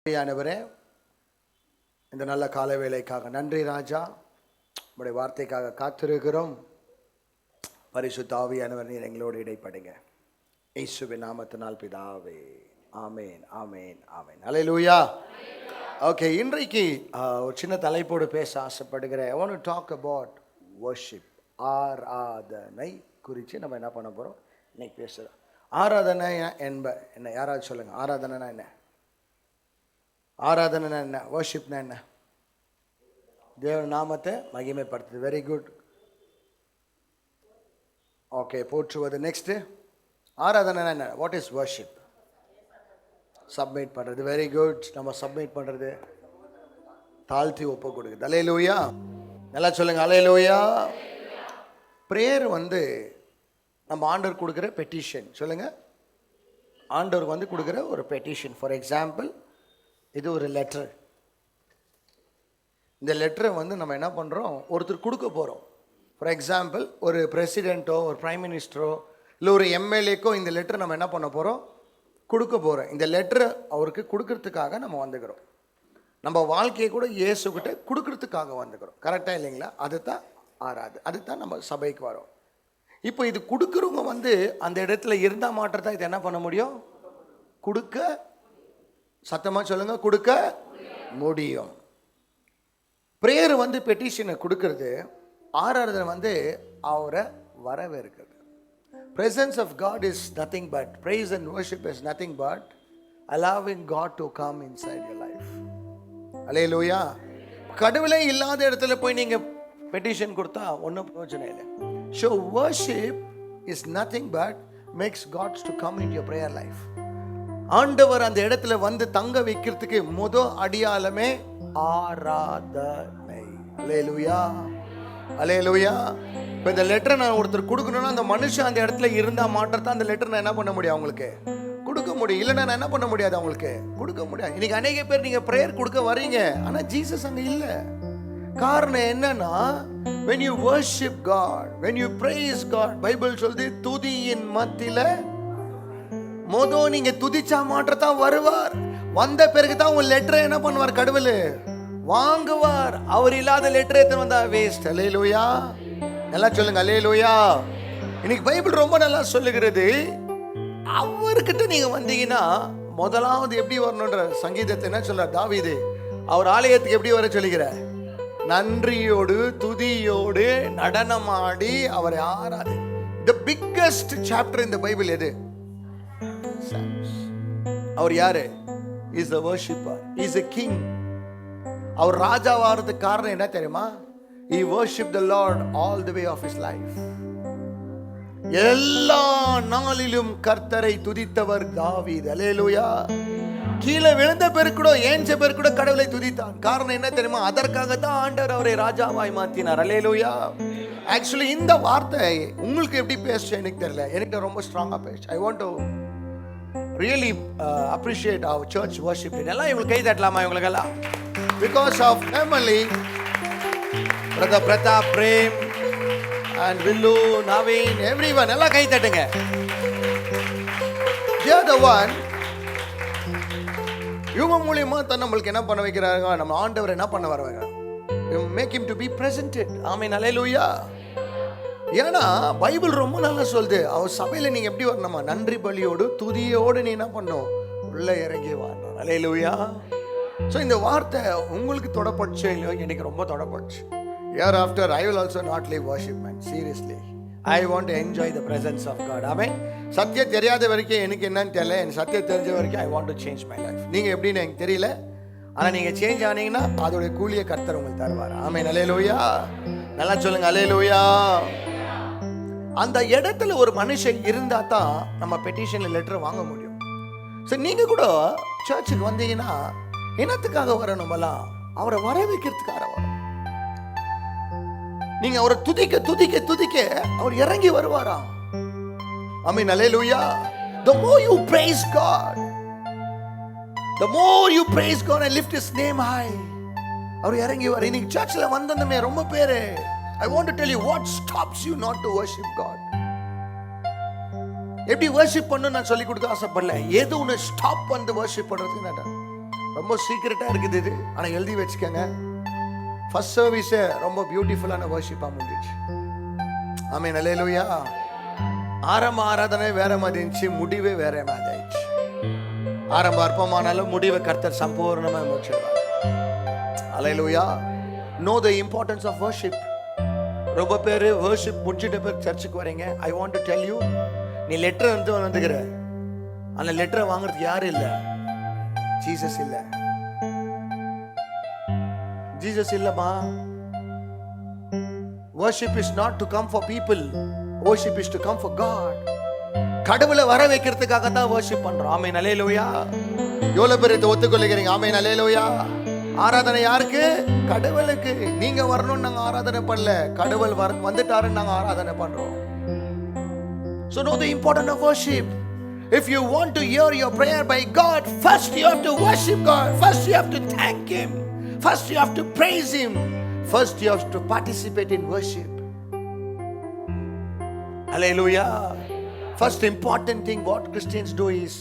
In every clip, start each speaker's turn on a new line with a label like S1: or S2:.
S1: ஆண்டவரே, இந்த நல்ல கால வேளைக்காக நன்றி ராஜா. உங்களுடைய வார்த்தைக்காக காத்திருக்கிறோம். பரிசுத்த ஆவியானவர் நீர் எங்களோடு இடைப்படுங்க. இயேசுவின் நாமத்தினால் பிதாவே, ஆமேன் ஆமேன் ஆமேன். அல்லேலூயா. ஓகே, இன்றைக்கு ஒரு சின்ன தலைப்போடு பேச ஆசைப்படுகிறேன். I want to talk about worship. ஆராதனை குறித்து நம்ம என்ன பண்ண போகிறோம் இன்னைக்கு பேசுகிறோம். ஆராதனை என்ன யாராவது சொல்லுங்கள். ஆராதனைனா என்ன? ஆராதனை என்ன? வர்ஷிப்னா என்ன? தேவ நாமத்தை மகிமைப்படுத்துது. Very good. ஓகே, போற்றுவது. நெக்ஸ்ட்டு, ஆராதனை என்ன? What is worship? சப்மிட் பண்ணுறது. Very good. நம்ம சப்மிட் பண்ணுறது தாழ்த்தி ஒப்பு கொடுக்குது. அல்லேலூயா. நல்லா சொல்லுங்கள். அல்லேலூயா. ப்ரேயர் நம்ம ஆண்டவர் கொடுக்குற பெட்டிஷன். சொல்லுங்கள். ஆண்டவர் கொடுக்குற ஒரு பெட்டிஷன். ஃபார் எக்ஸாம்பிள், இது ஒரு லெட்டர். இந்த லெட்டரை நம்ம என்ன பண்ணுறோம், ஒருத்தர் கொடுக்க போகிறோம். ஃபார் எக்ஸாம்பிள், ஒரு பிரசிடெண்ட்டோ ஒரு பிரைம் மினிஸ்டரோ இல்லை ஒரு எம்எல்ஏக்கோ இந்த லெட்டர் நம்ம என்ன பண்ண போகிறோம், கொடுக்க போகிறோம். இந்த லெட்டரை அவருக்கு கொடுக்கறதுக்காக நம்ம வந்துக்கிறோம். நம்ம வாழ்க்கையை கூட இயேசுக்கிட்ட கொடுக்கறதுக்காக வந்துக்கிறோம். கரெக்டாக இல்லைங்களா? அதுதான் அதுதான் நம்ம சபைக்கு வரோம். இப்போ இது கொடுக்குறவங்க அந்த இடத்துல இருந்தால் மாற்றத்தான் இது என்ன பண்ண முடியும், கொடுக்க. சத்தமாக சொல்லுங்க, கொடுக்க முடியும். ப்ரேயர் பெட்டிஷனை கொடுக்கறது, ஆராதனை அவரை வரவேற்கிறது. presence of God is nothing but, praise and worship is nothing but allowing God to come inside your life. அல்லேலூயா. கடவுளே இல்லாத இடத்துல போய் நீங்க பெட்டிஷன் கொடுத்தா ஒன்றும் பிரயோஜனம் இல்லை. So worship is nothing but makes God to come into your prayer life. ஆண்டவர் அந்த இடத்துல தங்க வைக்கிறதுக்கு முதல் அடியாளமே ஆராதனை. அல்லேலூயா. அல்லேலூயா. இப்போ இந்த லெட்டரை நான் ஒருத்தர் கொடுக்கணும்னா அந்த மனுஷன் அந்த இடத்துல இருந்தால் மாற்றத்தான் அந்த லெட்டர் நான் என்ன பண்ண முடியும், அவங்களுக்கு கொடுக்க முடியும். இல்லைன்னா நான் என்ன பண்ண முடியாது, அவங்களுக்கு கொடுக்க முடியாது. இன்னைக்கு அநேக பேர் நீங்கள் ப்ரேயர் கொடுக்க வரீங்க, ஆனால் ஜீசஸ் அங்கே இல்லை. காரணம் என்னன்னா, when you worship God, when you praise God, Bible சொல்லுது துதியின் மத்தியில நீங்க துதிச்சா மாற்றத்தான் வருவார். வந்த பிறகு தான் உங்க லெட்டரை என்ன பண்ணுவார், கடவுள் வாங்குவார். அவர் இல்லாத லெட்டரை எத்தனை வந்தா வேஸ்ட். அல்லேலூயா. நல்லா சொல்லுங்க. அல்லேலூயா. இன்னைக்கு பைபிள் ரொம்ப நல்லா சொல்லுகிறது, அவர்கிட்ட நீங்க வந்தீங்கன்னா முதலாவது எப்படி வரணும்ன்ற சங்கீதத்தை என்ன சொல்றார் தாவீது, அவர் ஆலயத்துக்கு எப்படி வர சொல்லுகிறார், நன்றியோடு துதியோடு நடனமாடி அவரை ஆராது. The biggest chapter in the Bible எது? அவர் யாரு? Is a worshipper, is a king. அவர் ராஜாவாகிறதுக்கு காரணம் என்ன தெரியுமா? he worshiped the Lord all the way of his life. எல்லா நாளிலும் கர்த்தரை துதித்தவர் தாவீது. அல்லேலூயா. கீழே விழுந்த பேர் கூட, ஏஞ்ச பேர் கூட கடவுளை துதித்தான். காரணம் என்ன தெரியுமா? அதற்காக தான் ஆண்டவர் அவரை ராஜாவாய் மாத்தினார். அல்லேலூயா. ஆக்சுவலி இந்த வார்த்தை உங்களுக்கு எப்படி பேச எனக்கு தெரியல, எனக்கு ரொம்ப ஸ்ட்ராங்கா பேச. ஐ want to really appreciate our church worship. எல்லாம் இவங்களுக்கு கை தட்டலாமா? இவங்களுக்கெல்லாம் because of family, brother Pratap, Prem and Villu, Naveen, everyone, எல்லாம் கை தட்டுங்க. they are the one. இவங்க மூலியமா தான் நம்மளுக்கு என்ன பண்ண வைக்கிறாங்க, நம்ம ஆண்டவர் என்ன பண்ண வரவங்க, make him to be presented. ஆமென். அல்லேலூயா. ஏன்னா பைபிள் ரொம்ப நல்லா சொல்லுது, அவர் சபையில நீங்க எப்படி வரணுமா, நன்றி பலியோடு துதியோடு நீ என்ன பண்ணும், உள்ள இறங்கி வரணும். அல்லேலூயா. ஸோ இந்த வார்த்தை உங்களுக்கு தொடப்பட்டுச்சு இல்லையோ, எனக்கு ரொம்ப தொடப்பட்டுச்சு. Year after I will also not leave worship man. Seriously I want to enjoy the presence of God. Amen. சத்தியம் தெரியாத வரைக்கும் எனக்கு என்னன்னு தெரியல, எனக்கு சத்தியம் தெரிஞ்ச வரைக்கும் ஐ want to change my life. நீங்க எப்படின்னு எனக்கு தெரியல, ஆனால் நீங்க சேஞ்ச் ஆனீங்கன்னா அதோடைய கூலியை கர்த்தர் உங்களுக்கு தருவார். ஆமென். அல்லேலூயா. நல்லா சொல்லுங்க. அல்லேலூயா. அந்த இடத்துல ஒரு மனுஷன் இருந்தா தான் நம்ம பெட்டிஷன் லெட்டர் வாங்க முடியும். சரி, நீங்க கூட சர்ச்சுக்கு வந்தீங்கன்னா என்னத்துக்காக வரணுமெல்லாம், அவரை வர வைக்கிறதுக்காக வரும். நீங்க அவரை துதிக்க துதிக்க துதிக்க அவர் இறங்கி வருவாராம். ஆமென். அல்லேலூயா. the more you praise God, the more you praise God and lift his name high, அவர் இறங்கி வர. இன்னைக்கு சர்ச்ல வந்ததுமே ரொம்ப பேரு, I want to tell you what stops you not to worship God. எப்படி worship பண்ணனும் நான் சொல்லி கொடுக்க ஆசைப்படல, எது உன்னை ஸ்டாப் பண்ணி worship பண்றதுக்கு நான் ரொம்ப சீக்கிரட்டா இருக்குது இது, ஆனா எழுதி வச்சுக்கோங்க. ஃபர்ஸ்ட் சர்வீஸ் ரொம்ப பியூட்டிஃபுல்லான வர்ஷிப்பா முடிஞ்சிச்சு. ஆமென், அல்லேலூயா. ஆரம்ப ஆராதனை வேற மாதிரி இருந்துச்சு, முடிவே வேற மாதிரி ஆயிடுச்சு. ஆரம்ப அற்பமானாலும் முடிவை கர்த்தர் சம்பூர்ணமா முடிச்சிடுவார். அல்லேலூயா. Know the importance of worship. ரொம்ப பேர் வர்ஷிப் முடிச்சிட்ட பேர் சர்ச்சுக்கு வரீங்க. ஐ வாண்ட் டு டெல் யூ, நீ லெட்டர் வந்துக்கிற, அந்த லெட்டரை வாங்குறதுக்கு யாரும் இல்லை, ஜீசஸ் இல்லை. ஜீசஸ் இல்லமா. worship is not to come for people, worship is to come for God. கடவுளை வர வைக்கிறதுக்காக தான் worship பண்றோம். ஆமென், அல்லேலூயா. எவ்வளவு பேர் இதை ஒத்துக்கொள்ளுகிறீங்க? ஆமென், அல்லேலூயா. ஆராதனை யாருக்கு? கடவுளுக்கு. நீங்க வரணும்னு நாங்க ஆராதனை பண்ணல, கடவுள் வந்துட்டாருன்னு நாங்க ஆராதனை பண்றோம். So know the importance of worship. If you want to hear your prayer by God, first you have to worship God. First you have to thank Him. First you have to praise Him. First you have to participate in worship. Hallelujah. First important thing what Christians do is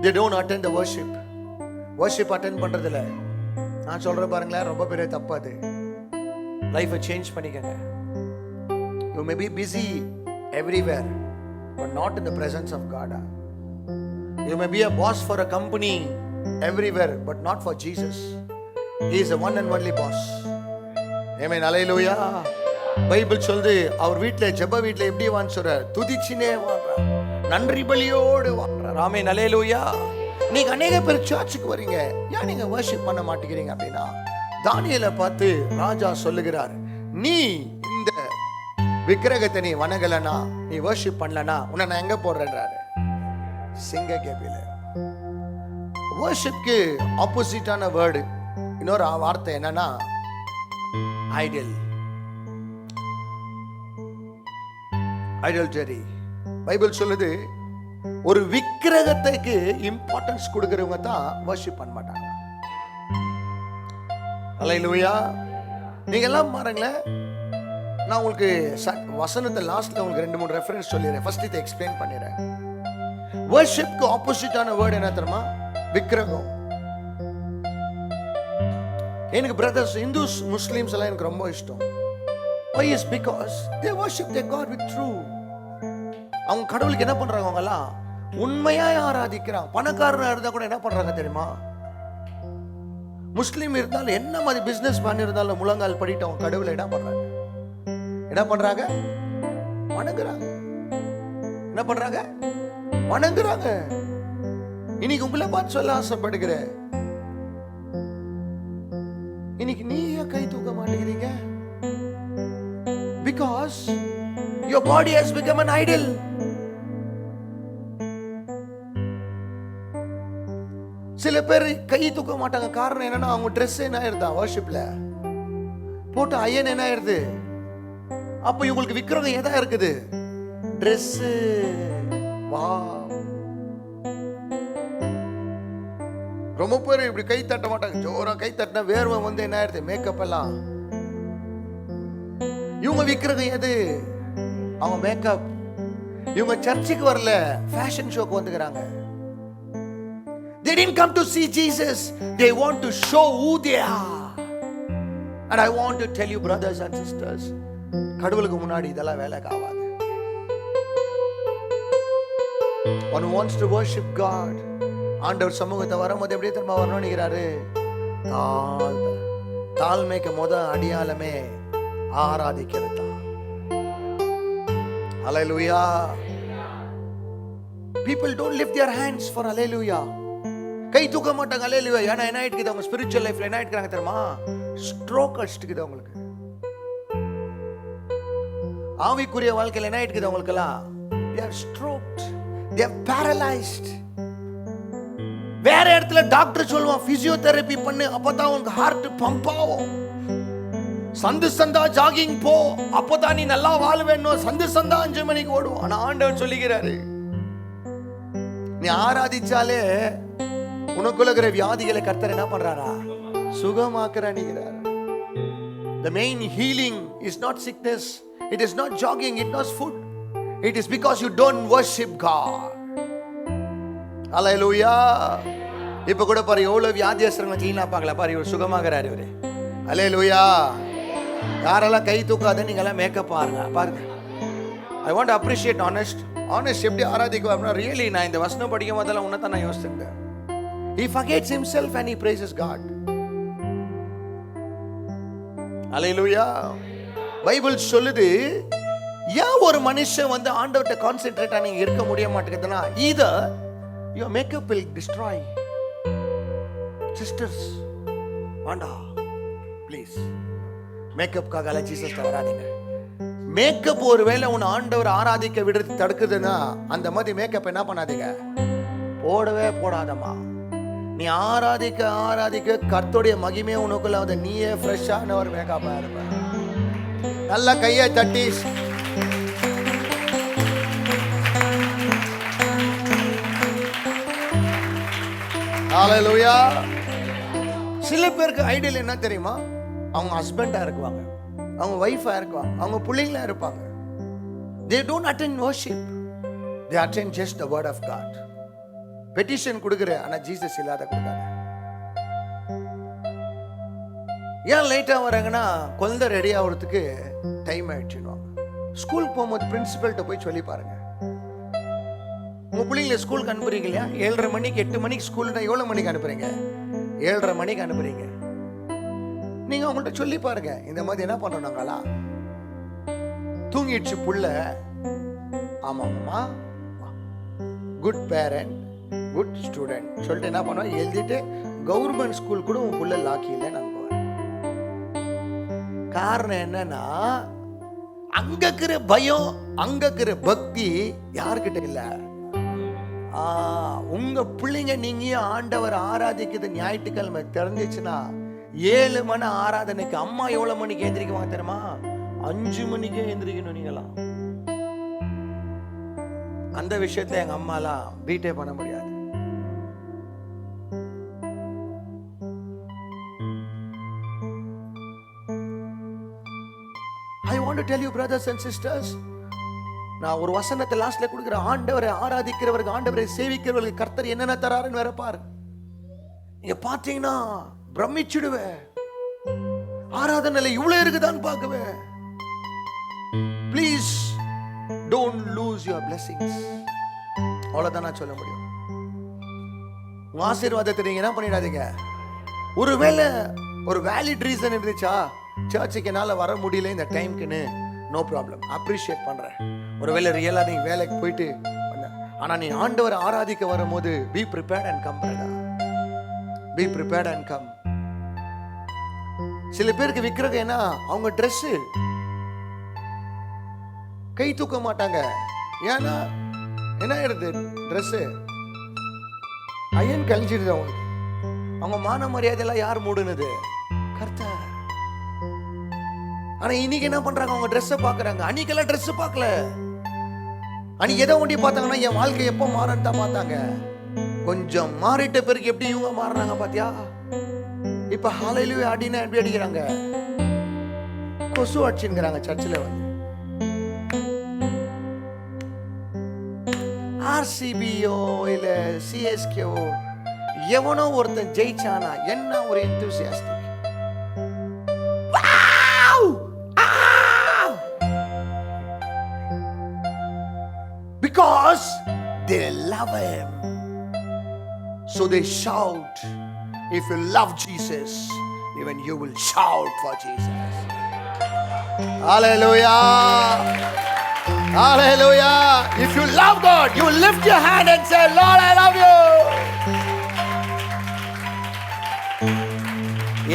S1: they don't attend the worship. Worship attend பண்றதில்ல. நான் சொல்ற பாருங்களேன், ரொம்ப பெரிய தப்பு அது. லைஃபை change பண்ணிக்கங்க. You may be busy everywhere but not in the presence of God. You may be a boss for a company everywhere but not for Jesus. He is the one and only boss. Amen, hallelujah. Bible சொல்லுது, அவர் வீட்ல ஜெப வீட்ல எப்படி வான்னு சொல்றார், துதிச்சினே வான்றார், நன்றி பலியோடு வான்றார். ஆமென், ஹல்லேலூயா. நீங்க அநேக பேர் சர்ச்சுக்கு வரீங்க, ஏன் நீங்க வர்ஷிப் பண்ண மாட்டேங்கிறீங்க அப்படின்னா, தானியேலை பார்த்து ராஜா சொல்லுகிறார், நீ இந்த விக்கிரகத்தை நீ வணங்கலனா, நீ வர்ஷிப் பண்ணலனா உன்னை நான் எங்க போடுறேன்றாரு, சிங்க கேபில. வர்ஷிப்க்கு ஆப்போசிட்டான வேர்டு இன்னொரு வார்த்தை என்னன்னா ஐடல். ஐடல்டரி. பைபிள் சொல்லுது, ஒரு விக்கிரகத்துக்கு இம்பார்ட்டன்ஸ் கொடுக்கிறவங்க தான் வர்ஷிப் பண்ண மாட்டாங்க. அல்லேலூயா. நீங்க எல்லாம் பாருங்களேன், நான் உங்களுக்கு வசனத்தை லாஸ்ட்ல உங்களுக்கு 2-3 ரெஃபரன்ஸ் சொல்லிடுறேன். ஃபர்ஸ்ட் இதை எக்ஸ்பிளைன் பண்ணிடுறேன். வர்ஷிப்க்கு ஆப்போசிட்டான வேர்டு என்ன தெரியுமா? விக்கிரகம். எனக்கு பிரதர்ஸ், இந்துஸ், முஸ்லிம்ஸ் எல்லாம் எனக்கு ரொம்ப இஷ்டம். Why is because they worship their God with true. அவங்க கடவுளுக்கு என்ன பண்றாங்க? அவங்க எல்லாம் உண்மையா ஆராதிக்கிறாங்க. பணக்காரனா இருந்தா கூட என்ன பண்றாங்க தெரியுமா? முஸ்லீம் இருந்தாலும் என்ன மாதிரி பிசினஸ் பண்ணிருந்தாலும் முழங்கால் படிட்டு அவங்க கடவுளை என்ன பண்றாங்க? என்ன பண்றாங்க? வணங்குறாங்க. என்ன பண்றாங்க? வணங்குறாங்க. இன்னைக்கு உங்களை பார்த்து சொல்ல ஆசைப்படுகிறேன், இன்னைக்கு நீயே கை தூக்க மாட்டேங்கிறீங்க. Because your body has become an idol. சில பேர் கை தூக்க மாட்டாங்க. காரணம் என்னன்னா, அவங்க ட்ரெஸ் என்ன ஆயிருதா, வர்ஷிப்ல போட்டு அயன் என்ன ஆயிருது. அப்ப இவங்களுக்கு விக்கிரகம் எதா இருக்குது? ட்ரெஸ். வா, ரொம்ப பேர் இப்படி கை தட்ட மாட்டாங்க. ஜோரா கை தட்டினா வேர்வை வந்து என்ன ஆயிருது, மேக்கப் எல்லாம். இவங்க விக்கிரகம் எது? அவங்க மேக்கப். இவங்க சர்ச்சுக்கு வரல, ஃபேஷன் ஷோக்கு வந்துக்கிறாங்க. They didn't come to see Jesus, they want to show who they are. And I want to tell you brothers and sisters, கடவுளுக்கு முன்னாடி இதெல்லாம் வேலைக்கு ஆகாது. One who wants to worship God, ஆண்டவர் சமூகத்தை வரும்போது எப்படியே திரும்ப வரணும்னு நினைக்கிறாரு, தாழ்மைக்கு அடியாளமே ஆராதிக்கிறது தான். Hallelujah. People don't lift their hands for hallelujah. கை தூக்க மாட்டாங்க hallelujah. ஏன்னா என்ன ஆயிடுக்குது, அவங்க ஸ்பிரிச்சுவல் லைஃப்ல என்ன ஆயிடுறாங்க தெரியுமா? ஸ்ட்ரோக் அடிச்சுக்குது அவங்களுக்கு. ஆவிக்குரிய வாழ்க்கையில என்ன ஆயிடுக்குது அவங்களுக்கு எல்லாம்? they are stroked, they are paralyzed. வேற இடத்துல டாக்டர் சொல்லுவான் பிசியோதெரபி பண்ணு, அப்பதான் உனக்கு ஹார்ட் பம்ப் ஆகும். சந்து சந்தா ஜாகிங் போ, அப்பதான் நீ நல்லா வாழ்வேன்னு சந்து சந்தா 5 மணிக்கு ஓடுவோம். ஆனா ஆண்டவர் சொல்லுகிறாரு, நீ ஆராதிச்சாலே உனக்குள்ள இருக்கிற வியாதிகளை கர்த்தர் என்ன பண்றாரா? சுகமாக்குறார். The main healing is not sickness, it is not jogging, it is not food, it is because you don't worship God. Hallelujah. இப்ப கூட பாரு எவ்வளவு வியாதியஸ்தரங்க கிளீனா பார்க்கல பாரு, இவர் சுகமாகறாரு இவரு. அல்லேலூயா. யாரெல்லாம் கை தூக்காத நீங்க எல்லாம் மேக்கப் பாருங்க. ஐ வாண்ட் டு அப்ரிஷியேட் ஆனஸ்ட் எப்படி ஆராதிக்குவா அப்படின்னா, ரியலி நான் இந்த வசனம் படிக்கும் போதெல்லாம் உன்னதான் நான் யோசிச்சேங்க. He forgets himself and he praises God. Hallelujah. Bible சொல்லுது, ஏன் ஒரு மனுஷன் வந்து ஆண்டவர்ட்ட கான்சென்ட்ரேட் ஆனி இருக்க முடிய மாட்டேங்குதுன்னா, either your makeup will destroy. Sisters, வாண்டா ப்ளீஸ் மேக்கப்காக எல்லாம் ஜீசஸ் வராதீங்க. மேக்கப் ஒருவேளை உன் ஆண்டவர் ஆராதிக்க விடுறது தடுக்குதுன்னா, அந்த மாதிரி மேக்கப் என்ன பண்ணாதீங்க, போடவே போடாதம்மா. நீ ஆராதிக்க கர்த்தருடைய மகிமையே உனக்குள்ள வந்து நீயே ஃப்ரெஷ்ஷான ஒரு மேக்கப்பா இருப்ப. நல்ல கையை தட்டி ஹல்லேலூயா. சில பேருக்கு ஐடியல் என்ன தெரியுமா, அவங்க ஹஸ்பண்டா இருக்குவாங்க, அவங்க வைஃபா இருக்குவாங்க, அவங்க பிள்ளைங்களா இருப்பாங்க. They don't attend worship, they attend just the word of God. Petition கொடுக்குற, ஆனா ஜீசஸ் இல்லாத கொடுக்காத. ஏன் லேட்டா வராங்கன்னா, குழந்தை ரெடி ஆகிறதுக்கு டைம் ஆயிடுச்சுன்னுவாங்க. ஸ்கூலுக்கு போகும்போது பிரின்சிபல்கிட்ட போய் சொல்லி பாருங்க, உங்க பிள்ளைங்களை ஸ்கூலுக்கு அனுப்புறீங்க இல்லையா, 7:30 மணிக்கு 8 மணிக்கு ஸ்கூல்னா எவ்வளவு மணிக்கு அனுப்புறீங்க, 7:30 மணிக்கு அனுப்புறீங்க. நீங்க அவங்கள்ட்ட சொல்லி பாருங்க, இந்த மாதிரி என்ன பண்ணாங்களா, தூங்கிடுச்சு புள்ள, ஆமாம்மா, குட் பேரண்ட் குட் ஸ்டூடெண்ட் சொல்லிட்டு என்ன பண்ணுவோம், எழுதிட்டு கவர்மெண்ட் ஸ்கூல் கூட உன் புள்ள லாக்கி இல்லைன்னு அனுப்புவேன். காரணம் என்னன்னா, அங்க இருக்கிற பயம், அங்க இருக்கிற பக்தி யாருக்கிட்ட இல்ல. உங்க பிள்ளைங்க நீங்க ஆண்டவர் ஆராதிக்கிறது ஞாயிற்றுக்கிழமை தெரிஞ்சிச்சுன்னா, 7 மணி ஆராதனைக்கு அம்மா எவ்வளவு மணிக்கு எந்திரிக்குவாங்க தெரியுமா, 5 மணிக்கே எந்திரிக்கணும். நீங்களாம் அந்த விஷயத்துல எங்க அம்மாலாம் பீட்டே பண்ண முடியாது. I want to tell you brothers and sisters, நான் ஒரு வசனத்தை லாஸ்ட்ல கொடுக்கிற, ஆண்டவரை ஆராதிக்கிறவருக்கு, ஆண்டவரை சேவிக்கிறவர்களுக்கு கர்த்தர் என்னென்ன தராருன்னு வேற பாரு. நீங்க பாத்தீங்கன்னா பிரமிச்சிடுவேன். ஆராதனையில இவ்வளவு இருக்குதான்னு பார்க்குவேன். Please don't lose your blessings. அவ்வளவுதான் நான் சொல்ல முடியும். உங்க ஆசீர்வாதத்தை நீங்க என்ன பண்ணிடாதீங்க. ஒருவேளை ஒரு வேலிட் ரீசன் இருந்துச்சா, சர்ச்சுக்கு என்னால வர முடியல இந்த டைம்க்குன்னு, நோ ப்ராப்ளம், அப்ரிஷியேட் பண்றேன். ஒருவேளை ரியலா நீ வேலைக்கு போயிட்டு, ஆனா நீ ஆண்டவர் ஆராதிக்க வரும்போது be prepared and come Brata, be prepared and come. சில பேருக்கு விக்கிரகம் என்ன, அவங்க ட்ரெஸ் கை தூக்க மாட்டாங்க. ஏன்னா என்ன ஆயிடுது, ட்ரெஸ் அயன் கழிஞ்சிடுது அவங்களுக்கு. அவங்க மான மரியாதையெல்லாம் யார் மூடுனது, கர்த்தர். ஆனா இன்னைக்கு என்ன பண்றாங்க, அவங்க ட்ரெஸ் பாக்குறாங்க. அன்னைக்கெல்லாம் ட்ரெஸ் பார்க்கல, அன்னைக்கு எதை ஒண்டி பார்த்தாங்கன்னா, என் வாழ்க்கை எப்போ மாறன்னு தான் பார்த்தாங்க. கொஞ்சம் மாறிட்ட பிறகு எப்படி இவங்க மாறினாங்க பாத்தியா. இப்ப ஹalleluya அடினா எப்படி அடிக்கிறாங்க, கொசு அடிச்சுங்கிறாங்க சர்ச்சில் வந்து. ஆர்சிபியோ இல்ல சிஎஸ்கேவோ எவனோ ஒருத்தன் ஜெயிச்சானா என்ன ஒரு enthusiastic. Because they love him, so they shout. If you love Jesus, even you will shout for Jesus. Hallelujah, hallelujah. If you love God, you will lift your hand and say, Lord, I love you.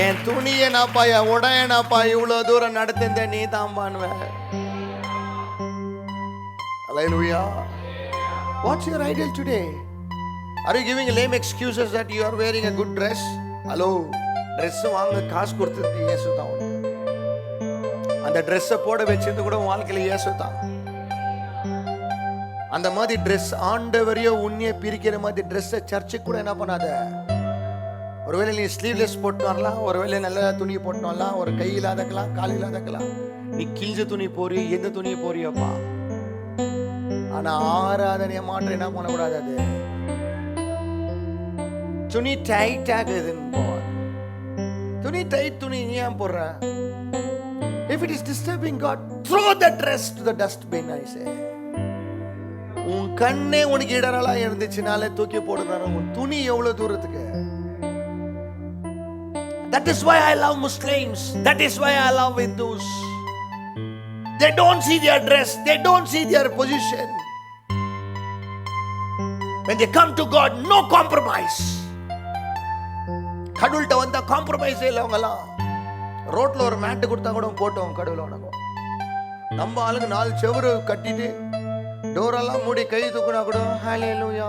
S1: என் துணியை நாப்பா, என் உடைய நாப்பா, இவ்வளவு தூரம் நடத்திருந்த நீ தான் பண்ணுவேன். Hallelujah. What's your ideal today? Are you giving lame excuses that you are wearing a good dress? Hello, dress வாங்க காசு கொடுத்தது இயேசு தான். அந்த Dress போட வச்சிருந்து கூட வாழ்க்கையில இயேசு தான். அந்த மாதிரி Dress ஆண்டவரையோ உன்னைய பிரிக்கிற மாதிரி Dress சர்ச்சுக்கு கூட என்ன பண்ணாத. ஒருவேளை நீ ஸ்லீவ்லெஸ் போட்டு வரலாம், ஒருவேளை நல்ல துணி போட்டு வரலாம், ஒரு கை இல்லாதக்கலாம், கால் இல்லாதக்கலாம். நீ கிழிஞ்ச துணி போறி, எந்த துணி போறியப்பா, ஆனா ஆராதனைய மாற்ற என்ன பண்ணக்கூடாது. அது துணி டைட் ஆகுதுன்னு போவார். துணி டைட், துணி நீ ஏன் போடுற? If it is disturbing God, throw the dress to the dustbin, I say. உன் கண்ணே உனக்கு இடரலா இருந்துச்சுனாலே தூக்கி போடுறாரு. உன் துணி எவ்வளவு தூரத்துக்கு? That is why I love Muslims. That is why I love Hindus. They don't see their dress. They don't see their position. When they come to God, no compromise. கடவுள்கிட்ட வந்தா காம்ப்ரமைஸ் இல்லை. அவங்கெல்லாம் ரோட்ல ஒரு மேட்டு கொடுத்தா கூட போட்டோம் கடவுள் வணக்கம். நம்ம ஆளுங்க 4 செவரு கட்டிட்டு டோரெல்லாம் மூடி கை தூக்குனா கூட ஹalleluya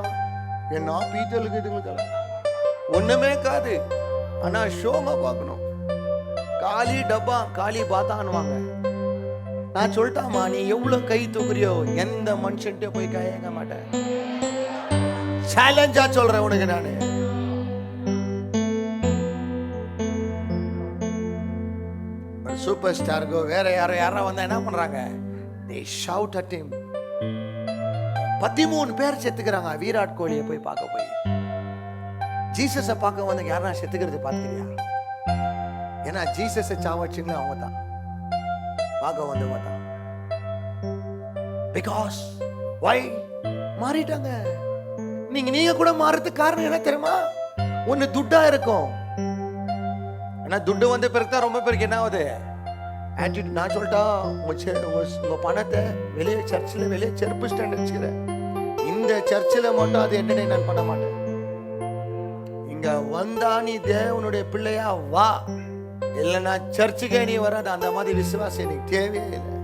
S1: என்ன பீத்தலுக்கு இதுங்களுக்கெல்லாம் ஒண்ணுமே காது. ஆனா ஷோமா பார்க்கணும். காலி டப்பா காலி பாத்தான்வாங்க. நான் சொல்லிட்டாமா, நீ எவ்வளவு கை தூக்குறியோ எந்த மனுஷன்கிட்ட போய் கையங்க மாட்டேன். சேலஞ்சா சொல்றேன் உனக்கு நானு. சூப்பர் ஸ்டார்கோ வேற யாரோ வந்தா என்ன பண்றாங்க? they shout at him. 13 பேர் செத்துக்கிறாங்க விராட் கோலியை போய் பார்க்க போய். ஜீசஸை பார்க்க வந்து யாரா செத்துக்கிறது பார்த்துக்கிறியா? ஏன்னா ஜீசஸை சாவச்சின்னு அவங்க தான் பார்க்க வந்தவங்க தான். பிகாஸ் why மாறிட்டாங்க. நீங்க கூட மாறதுக்கு காரணம் என்ன தெரியுமா? ஒன்னு துட்டா இருக்கும். ஆனா துட்டு வந்த பிறகு தான் ரொம்ப பேருக்கு என்ன ஆகுது? ஆட்டிடியூட். நான் சொல்லிட்டா உங்க பணத்தை வெளியே சர்ச்சில் வெளியே செருப்பு ஸ்டாண்ட் வச்சுக்கிறேன். இந்த சர்ச்சில் மட்டும் அது என்னன்னு நான் பண்ண மாட்டேன். இங்க வந்தா நீ தேவனுடைய பிள்ளையா வா, இல்லைன்னா சர்ச்சுக்கே நீ வராது. அந்த மாதிரி விசுவாசம் எனக்கு தேவையே இல்லை.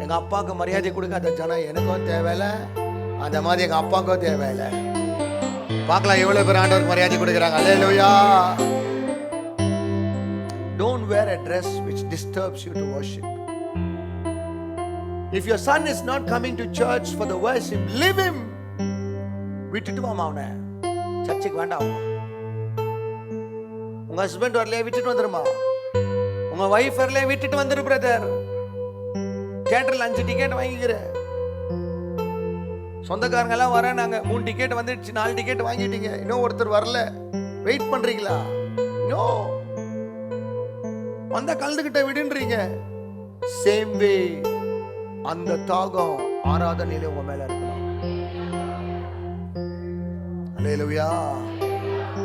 S1: எங்க அப்பாவுக்கு மரியாதை கொடுக்காத ஜனம் எனக்கும் தேவையில்லை, அந்த மாதிரி எங்க அப்பாவுக்கும் தேவையில்லை. பார்க்கலாம் எவ்வளவு பேர் ஆண்டவருக்கு மரியாதை கொடுக்குறாங்க. அல்லேலூயா. Don't wear a dress which disturbs you to worship. If your son is not coming to church for the worship, leave him. விட்டுட்டு வாமா அவனை, சர்ச்சுக்கு வேண்டாம். உங்க ஹஸ்பண்ட் வரலையே விட்டுட்டு வந்துருமா? உங்க வைஃப் வரலையே விட்டுட்டு வந்துரு பிரதர். தியேட்டர்ல 5 டிக்கெட் வாங்கிக்கிற. சொந்தக்காரங்க எல்லாம் வர, நாங்க 3 டிக்கெட் வந்துடுச்சு, 4 டிக்கெட் வாங்கிட்டீங்க, இன்னும் ஒருத்தர் வரல, வெயிட் பண்றீங்களா? நோ, வந்த கலந்துகிட்ட விடுன்றீங்க. சேம் வே அந்த தாகம் ஆராதனையில உங்க மேல இருக்கணும். அல்லேலூயா.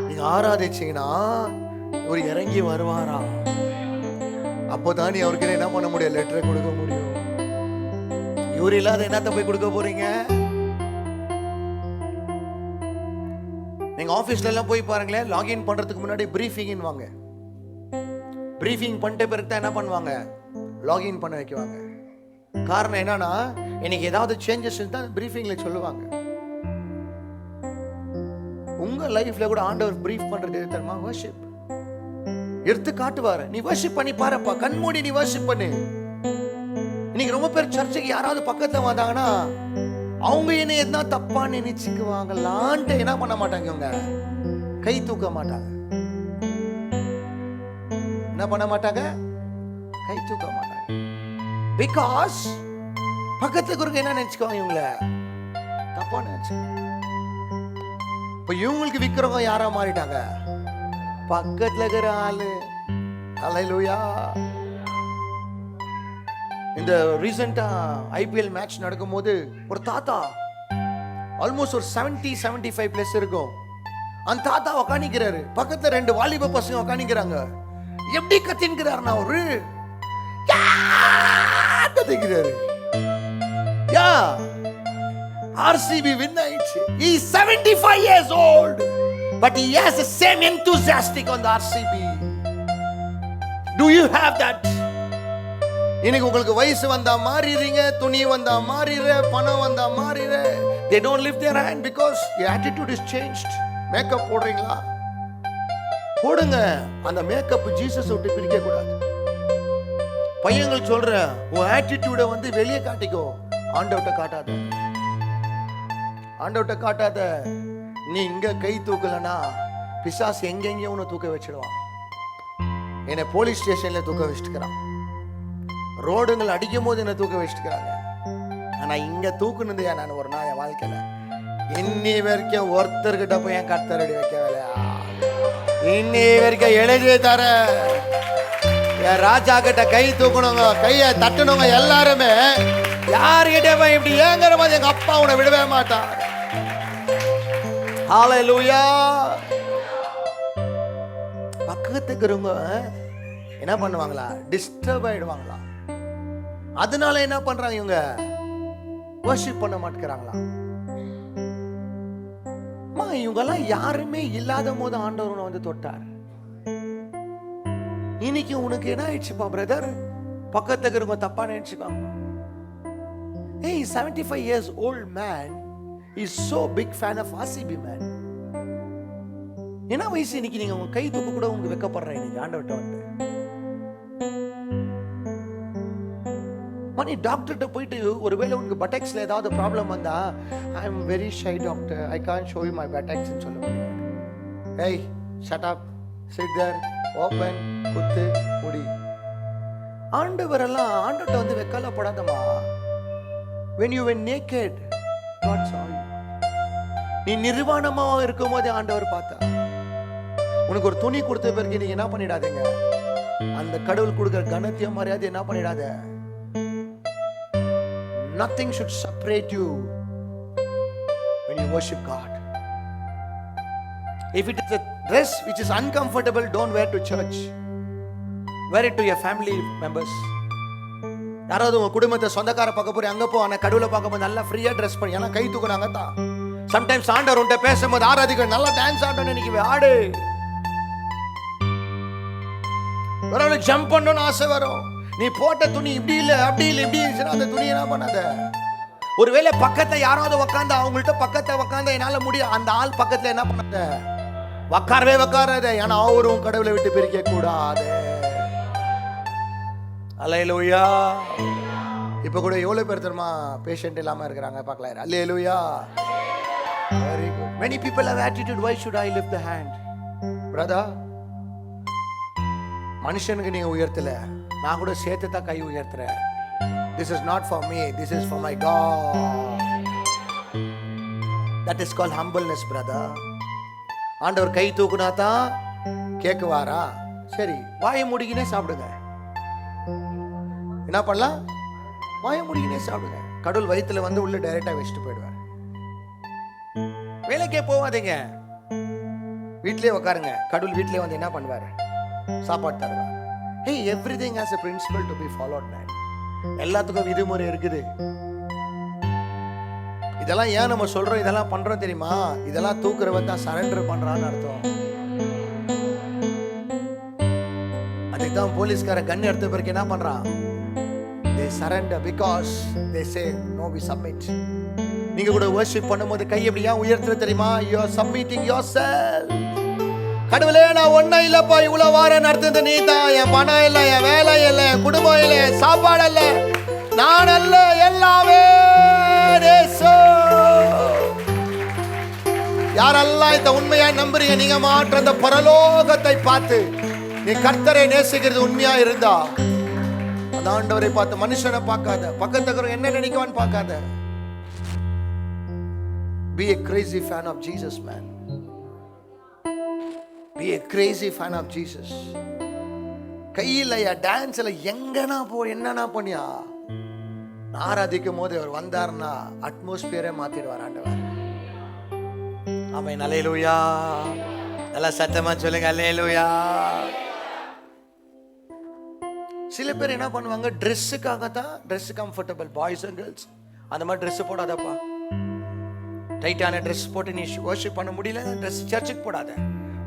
S1: நீங்க ஆராதிச்சீங்கன்னா ஒரு இறங்கி வருவாரா? அப்போதான் நீ அவருக்கு என்ன பண்ண முடியும்? லெட்டரை கொடுக்க முடியும். இவர் இல்லாத என்னத்த போய் கொடுக்க போறீங்க? நீங்க ஆபீஸ்ல எல்லாம் போய் பாருங்களேன், லாகின் பண்றதுக்கு முன்னாடி பிரீஃபிங் வாங்க. பிரீஃபிங் பண்ணிட்ட பிறகு தான் என்ன பண்ணுவாங்க? லாகின் பண்ண வைக்குவாங்க. காரணம் என்னன்னா, இன்னைக்கு ஏதாவது சேஞ்சஸ் தான் பிரீஃபிங்ல சொல்லுவாங்க. உங்க லைஃப்ல கூட ஆண்டவர் பிரீஃப் பண்றது எது தெரியுமா? வர்ஷிப் எடுத்து காட்டுவாரு. நீ வர்ஷிப் பண்ணி பாருப்பா, கண்மூடி நீ வர்ஷிப் பண்ணு. இன்னைக்கு ரொம்ப பேர் சர்ச்சுக்கு யாராவது பக்கத்துல வந்தாங்கன்னா அவங்க என்ன எதுனா தப்பா நினைச்சுக்குவாங்களான்ட்டு என்ன பண்ண மாட்டாங்க, இவங்க கை தூக்க மாட்டாங்க. என்ன பண்ண மாட்டாங்க? கை தூக்க மாட்டாங்க. பிகாஸ் பக்கத்துல இருக்கிறவங்க என்ன நினைச்சுக்குவாங்க? இவங்கள தப்பா நினைச்சுக்குவாங்க. இப்ப இவங்களுக்கு விக்கிறவங்க யாரா மாறிட்டாங்க? பக்கத்துல இருக்கிற ஆளு. அல்லேலூயா. இந்த ரீசெண்டா ஐபிஎல் மேட்ச் நடக்கும்போது ஒரு தாத்தா ஆல்மோஸ்ட் ஒரு 70-75 பிளஸ் இருக்கும். அந்த தாத்தா உக்காணிக்கிறாரு, பக்கத்துல 2 வாலிப பசங்க உக்காணிக்கிறாங்க. எப்படி கத்தின்கிறாருன்னா ஒரு கத்திக்கிறாரு. யா RCB win ஆயிடுச்சு. He is 75 years old but he has the same enthusiastic on the RCB. Do you have that? இன்னைக்கு உங்களுக்கு வயசு வந்தா மாறிறீங்க, துணி வந்தா மாறிற, பணம் வந்தா மாறிற. They don't lift their hand because your attitude is changed. Makeup போடுறீங்களா? போடுங்க. அந்த மேக்கப் ஜீசஸ் விட்டு பிரிக்க கூடாது. பையங்கள் சொல்ற, உன் ஆட்டிடியூட வந்து வெளியே காட்டிக்கோ, ஆண்டவர்ட்ட காட்டாத. ஆண்டவர்ட்ட காட்டாத. நீ இங்க கை தூக்கலனா பிசாசு எங்கெங்கேயும் உன்னை தூக்க வச்சிடுவான். என்னை போலீஸ் ஸ்டேஷன்ல தூக்க வச்சுக்கிறான், ரோடுங்கள் அடிக்கும் போது என்ன தூக்க வச்சுக்கிறாங்க. ஆனா இங்க தூக்குனது நான் ஒரு நாள் என் வாழ்க்கையில இன்னி வரைக்கும் ஒருத்தர்கிட்ட போய் என் கர்த்தரடி வைக்க வேலையா? இன்னி வரைக்கும் எழுதி தர என் ராஜா கிட்ட கை தூக்கணுங்க, கையை தட்டணுங்க. எல்லாருமே யாருகிட்ட போய் இப்படி ஏங்குற மாதிரி எங்க அப்பா உன்னை விடவே மாட்டார். ஹல்லேலூயா. பக்கத்துக்கு இருங்க என்ன பண்ணுவாங்களா, டிஸ்டர்ப் ஆயிடுவாங்களா. அதனால என்ன பண்றாங்க இவங்க, வர்ஷிப் பண்ண மாட்டேங்கிறாங்களா. இவங்க எல்லாம் யாருமே இல்லாத போது ஆண்டவர் வந்து தொட்டார். இன்னைக்கு உனக்கு என்ன ஆயிடுச்சுப்பா பிரதர், பக்கத்துக்கு இருக்க தப்பா நினைச்சுக்காங்க. Hey, 75 years old man is so big fan of RCB man. என்ன வயசு இன்னைக்கு நீங்க உங்க கை தூக்க கூட உங்களுக்கு வெக்கப்படுற இன்னைக்கு ஆண்டவர்ட்ட வந்து. மணி டாக்டர்கிட்ட போயிட்டு ஒருவேளை உங்களுக்கு பட்டெக்ஸ்ல ஏதாவது ப்ராப்ளம் வந்தா, I am very shy doctor, I can't show you my buttocks சொல்ல முடியாது. ஏய் shut up, sit there, open, குத்து, முடி. ஆண்டவர் எல்லாம் ஆண்டவர்ட்ட வந்து வெக்கலப்படாதமா. when you were naked God saw you. நீ நிர்வாணமா இருக்கும்போது ஆண்டவர் பார்த்தா. உனக்கு ஒரு துணி கொடுத்த பிறகு நீங்க என்ன பண்ணிடாதீங்க, அந்த கடவுள் கொடுக்கிற கனத்தையும் மரியாதை என்ன பண்ணிடாத. Nothing should separate you when you worship God. If it is a dress which is uncomfortable, don't wear to church. Wear it to your family members. யாராவது உங்க குடும்பத்தை சொந்தக்கார பார்க்க போறீங்க, அங்க போ. ஆனா கடவுளை பார்க்கும்போது நல்லா ஃப்ரீயா ட்ரெஸ் பண்ணி ஏன்னா கை தூக்குனாங்க தான். சம்டைம்ஸ் ஆண்டவர் உன்கிட்ட பேசும்போது ஆராதிக்க நல்லா டான்ஸ் ஆடணும்னு நினைக்கவே, ஆடு. ஒரு ஜம்ப் பண்ணணும்னு ஆசை வரும். நீ போட்ட துணி இப்படி இல்லை அப்படி இல்லை இப்படி இருந்துச்சுன்னா அந்த துணி என்ன பண்ணாத. ஒருவேளை பக்கத்தை யாராவது உக்காந்தா, அவங்கள்ட்ட பக்கத்தை உக்காந்தா என்னால முடியும், அந்த ஆள் பக்கத்துல என்ன பண்ணாத, உக்காரவே உக்காராத. ஏன்னா அவரும் கடவுளை விட்டு பிரிக்க கூடாது. அல்லேலூயா. இப்ப கூட எவ்வளவு பேர் தெரியுமா பேஷண்ட் இல்லாம இருக்கிறாங்க பார்க்கலாம். Hallelujah. Very good. many people have attitude, why should I lift the hand? brother, மனுஷனுக்கு நீங்க உயர்த்தல, நான் கூட சேர்த்து தான் கை உயர்த்துறேன். This is not for me, this is for my God. That is called humbleness, brother. ஆண்டவர் கை தூக்குனா தான் கேக்குவாரா? சரி, வாயை மூடிக்கினே சாப்பிடுங்க. என்ன பண்ணலாம்? வாயை மூடிக்கினே சாப்பிடுங்க. கடவுள் வயித்துல வந்து உள்ள டைரக்டா வச்சுட்டு போயிடுவார். வேலைக்கே போவாதீங்க, வீட்டிலே உட்காருங்க. கடவுள் வீட்டிலே வந்து என்ன பண்ணுவார்? சாப்பாடு தருவார். Hey, everything has a principle to be followed, man. எல்லாத்துக்கும் விதிமுறை இருக்குது. இதெல்லாம் ஏன் நம்ம சொல்றோம், இதெல்லாம் பண்றோம் தெரியுமா? இதெல்லாம் தூக்குறவன் தான் சரண்டர் பண்றான்னு அர்த்தம். அதுக்கு தான் போலீஸ்கார கன் எடுத்த பிறகு என்ன பண்றான்? They surrender because they say no, we submit. நீங்க கூட worship பண்ணும்போது கை எப்படி ஏன் உயர்த்துற தெரியுமா? You are submitting yourself. கடவுளே, நான் ஒன்னும் இல்லப்பா, இவ்வளவு வாரம் நடத்துறது நீ தான். என் பணம் இல்லை, என் வேலை இல்லை, என் குடும்பம் இல்லை, சாப்பாடு இல்லை, நான் அல்ல, எல்லாமே யாரெல்லாம் இந்த உண்மையா நம்புறீங்க, நீங்க மாற்ற அந்த பரலோகத்தை பார்த்து நீ கர்த்தரை நேசிக்கிறது உண்மையா இருந்தா, அந்த ஆண்டவரை பார்த்து மனுஷனை பார்க்காத, பக்கத்துல என்ன நினைக்குவான்னு பார்க்காத. Be a crazy fan of Jesus, man. Be a crazy fan of Jesus. கையிலையா டான்ஸ்ல எங்கனா போ, என்னன்னா பண்ணியா, ஆராதிக்கும் போது அவர் வந்தார்னா அட்மாஸ்பியரே மாத்திடுவார் ஆண்டவர். ஆமென். அல்லேலூயா. நல்லா சத்தமா சொல்லுங்க அல்லேலூயா. சில பேர் என்ன பண்ணுவாங்க, ட்ரெஸ்ஸுக்காக தான், dress comfortable, boys and girls அந்த மாதிரி ட்ரெஸ் போடாதப்பா. டைட்டான ட்ரெஸ் போட்டு நீ வர்ஷிப் பண்ண முடியல, ட்ரெஸ் சர்ச்சுக்கு போடாத.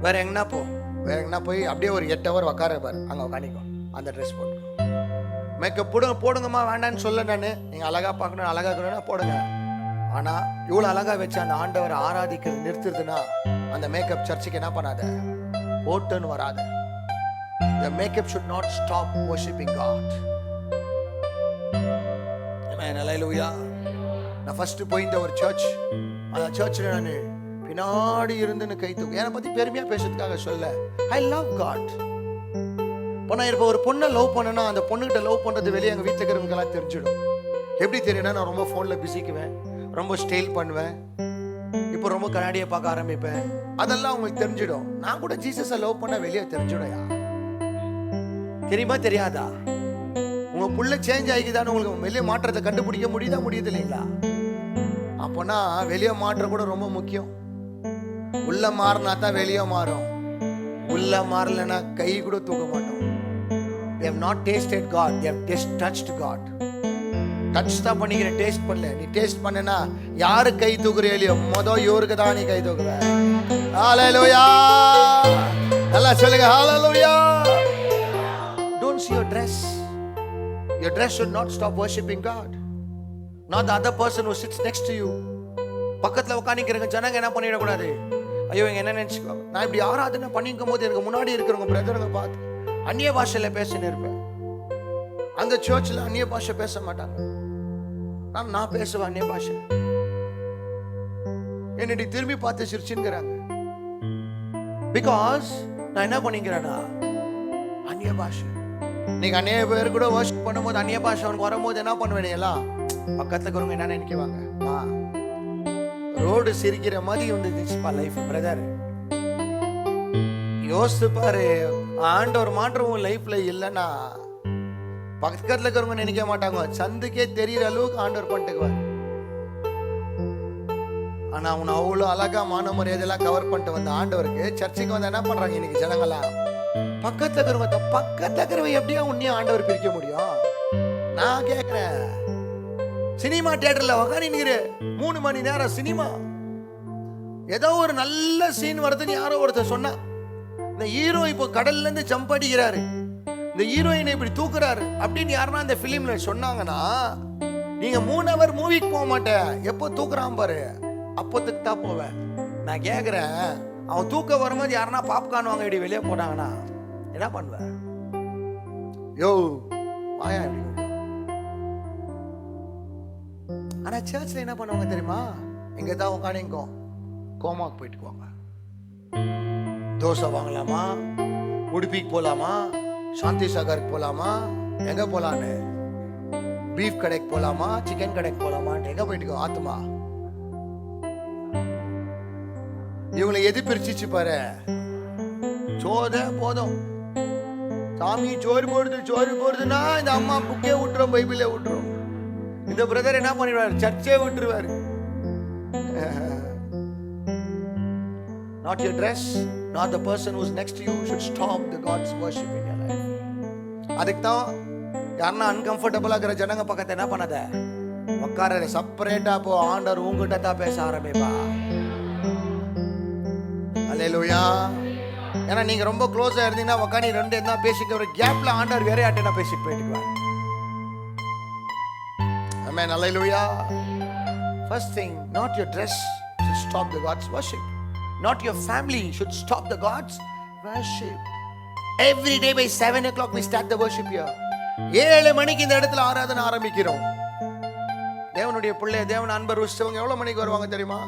S1: வேற எங்கன்னா போ, வேற எங்கன்னா போய் அப்படியே ஒரு 8 hour உட்கார பாரு, அங்கே உட்காந்துக்கோ, அந்த ட்ரெஸ் போட்டு. மேக்கப் போடுங்கம்மா வேண்டான்னு சொல்ல நான், நீங்கள் அழகா பார்க்கணும், அழகா இருக்கணும்னா போடுங்க. ஆனால் இவ்வளோ அழகா வச்சு அந்த ஆண்டவரை ஆராதிக்கிறது நிறுத்துறதுன்னா அந்த மேக்கப் சர்ச்சுக்கு என்ன பண்ணாத, போட்டுன்னு வராத. The makeup should not stop worshiping God. Amen. Hallelujah. நான் ஃபர்ஸ்ட் போயிருந்த ஒரு சர்ச், அந்த சர்ச்சில் நான் பின்னாடி இருந்துன்னு கை தூக்கு, என்னை பற்றி பெருமையாக பேசுறதுக்காக சொல்ல. I love God. இப்போ நான் இப்போ ஒரு பொண்ணை லவ் பண்ணேன்னா அந்த பொண்ணுகிட்ட லவ் பண்ணுறது வெளியே எங்கள் வீட்டில் இருக்கிறவங்கெல்லாம் தெரிஞ்சிடும். எப்படி தெரியும்னா, நான் ரொம்ப ஃபோனில் பிஸிக்குவேன், ரொம்ப ஸ்டைல் பண்ணுவேன். இப்போ இப்போ ரொம்ப கண்ணாடியை பார்க்க ஆரம்பிப்பேன். அதெல்லாம் உங்களுக்கு தெரிஞ்சிடும். நான் கூட ஜீசஸை லவ் பண்ண வெளியே தெரிஞ்சிடும்யா. தெரியுமா தெரியாதா? உங்க புள்ள சேஞ்ச் ஆகிக்குதான்னு உங்களுக்கு வெளியே மாற்றத்தை கண்டுபிடிக்க முடியுது இல்லைங்களா? அப்போனா வெளியே மாற்றம் கூட ரொம்ப முக்கியம். உள்ள மாறினா தான் வெளியே மாறும். உள்ள மாறலன்னா கை கூட தூக்க மாட்டோம். They have not tasted God, they have just touched God. Touch தான் பண்ணிக்கிற, டேஸ்ட் பண்ணல. நீ டேஸ்ட் பண்ணனா யாரு கை தூக்குறியோ இல்லையோ இவருக்கு தான் நீ கை தூக்குற. ஹalleluya, நல்லா சொல்லுங்க ஹalleluya. Don't see your dress. Your dress should not stop worshiping God. Not the other person who sits next to you. பக்கத்துல உட்கார்ந்திருக்கிற ஜனங்க என்ன பண்ணிட கூடாது, ஐயோ இங்க என்ன நினைச்சுக்குவாங்க. நான் இப்படி ஆராதனை பண்ணிக்கும் போது எனக்கு முன்னாடி இருக்கிறவங்க பிரதருங்க பார்த்து அந்நிய பாஷையில பேசின்னு இருப்பேன். அந்த சர்ச்சில் அந்நிய பாஷை பேச மாட்டாங்க. நான் பேசுவேன் அந்நிய பாஷை. என்னடி திரும்பி பார்த்து சிரிச்சுங்கிறாங்க. பிகாஸ் நான் என்ன பண்ணிக்கிறேன்னா அந்நிய பாஷை. நீங்க அந்நிய பேர் கூட வர்ஷிப் பண்ணும்போது அந்நிய பாஷை அவனுக்கு வரும்போது என்ன பண்ணுவேன், எல்லாம் பக்கத்துல இருக்கிறவங்க என்ன நினைக்குவாங்க, ரோடு சிரிக்கிற மாதிரி வந்துச்சுப்பா லைஃப். பிரதர் யோசித்து பாரு, ஆண்டவர் மாற்றம் லைஃப்ல இல்லைன்னா பக்கத்துல இருக்கிறவங்க நினைக்க மாட்டாங்க. சந்துக்கே தெரியற அளவுக்கு ஆண்டவர் பண்ணிட்டுக்குவார். ஆனா அவனை அவ்வளவு அழகா மான மரியாதையெல்லாம் கவர் பண்ணிட்டு வந்த ஆண்டவருக்கு சர்ச்சுக்கு வந்து என்ன பண்றாங்க இன்னைக்கு ஜனங்களாம், பக்கத்துல இருக்கிறவங்க எப்படியா உன்னையும் ஆண்டவர் பிரிக்க முடியும்? நான் கேக்குறேன், சினிமா தியேட்டர்ல உக்காந்து 3 மணி நேரம் சினிமா, ஏதோ ஒரு நல்ல சீன் வருதுன்னு யாரோ ஒருத்தர் சொன்னா, இந்த ஹீரோ இப்போ கடல்ல இருந்து ஜம்ப் அடிக்கிறாரு, இந்த ஹீரோயினை இப்படி தூக்குறாரு அப்படின்னு யாருன்னா இந்த பிலிம்ல சொன்னாங்கன்னா நீங்க 3 hour மூவிக்கு போக மாட்டேன். எப்போ தூக்குறான் பாரு அப்போத்துக்கு தான் போவேன். நான் கேக்குறேன், அவன் தூக்க வரும்போது யாருன்னா பாப்கார்ன் வாங்க இப்படி வெளியே போனாங்கன்னா என்ன பண்ணுவேன்? யோ வாயா இப்படி. ஆனா சர்ச்ல என்ன பண்ணுவாங்க தெரியுமா? இங்க தான் உட்காந்து கோமாக்கு போயிட்டுக்குவாங்க. தோசை வாங்கலாமா, உடுப்பிக்கு போலாமா, சாந்தி சாகருக்கு போலாமா, எங்க போலான்னு, பீஃப் கடைக்கு போலாமா, சிக்கன் கடைக்கு போலாமா, எங்க போயிட்டு ஆத்துமா. இவங்களை எது பிரிச்சிச்சு பாரு, சோத போதும். சாமி சோறு போடுதுன்னா இந்த அம்மா புக்கே விட்டுரும், பைபிளே விட்டுரும். இந்த பிரதர் என்ன பண்ணிடுவாரு, சர்ச்சே விட்டுருவாரு. Not your dress, not the person who's next to you should stop the God's worship in your life. அதுக்கு தான் யாருன்னா அன்கம்ஃபர்டபுளா இருக்கிற ஜனங்க பக்கத்தை என்ன பண்ணாத, உட்கார செப்பரேட்டா போ. ஆண்டவர் உங்ககிட்ட தான் பேச ஆரம்பிப்பா. அல்லேலூயா. ஏன்னா நீங்க ரொம்ப க்ளோஸா இருந்தீங்கன்னா உட்காந்து 2 என்ன பேசிக்க, ஒரு கேப்ல ஆண்டவர் வேற யார்ட்டா பேசிட்டு போயிட்டுவார். ஆமென். அல்லேலூயா. First thing, not your dress should stop the God's worship. Not your family should stop the God's worship. Every day by 7 o'clock we start the worship here. 7 மணிக்கு இந்த இடத்துல ஆராதனை ஆரம்பிக்கிறோம். தேவனுடைய பிள்ளை, தேவன் அன்பர் உற்சவங்க எவ்வளவு மணிக்கு வருவாங்க தெரியுமா?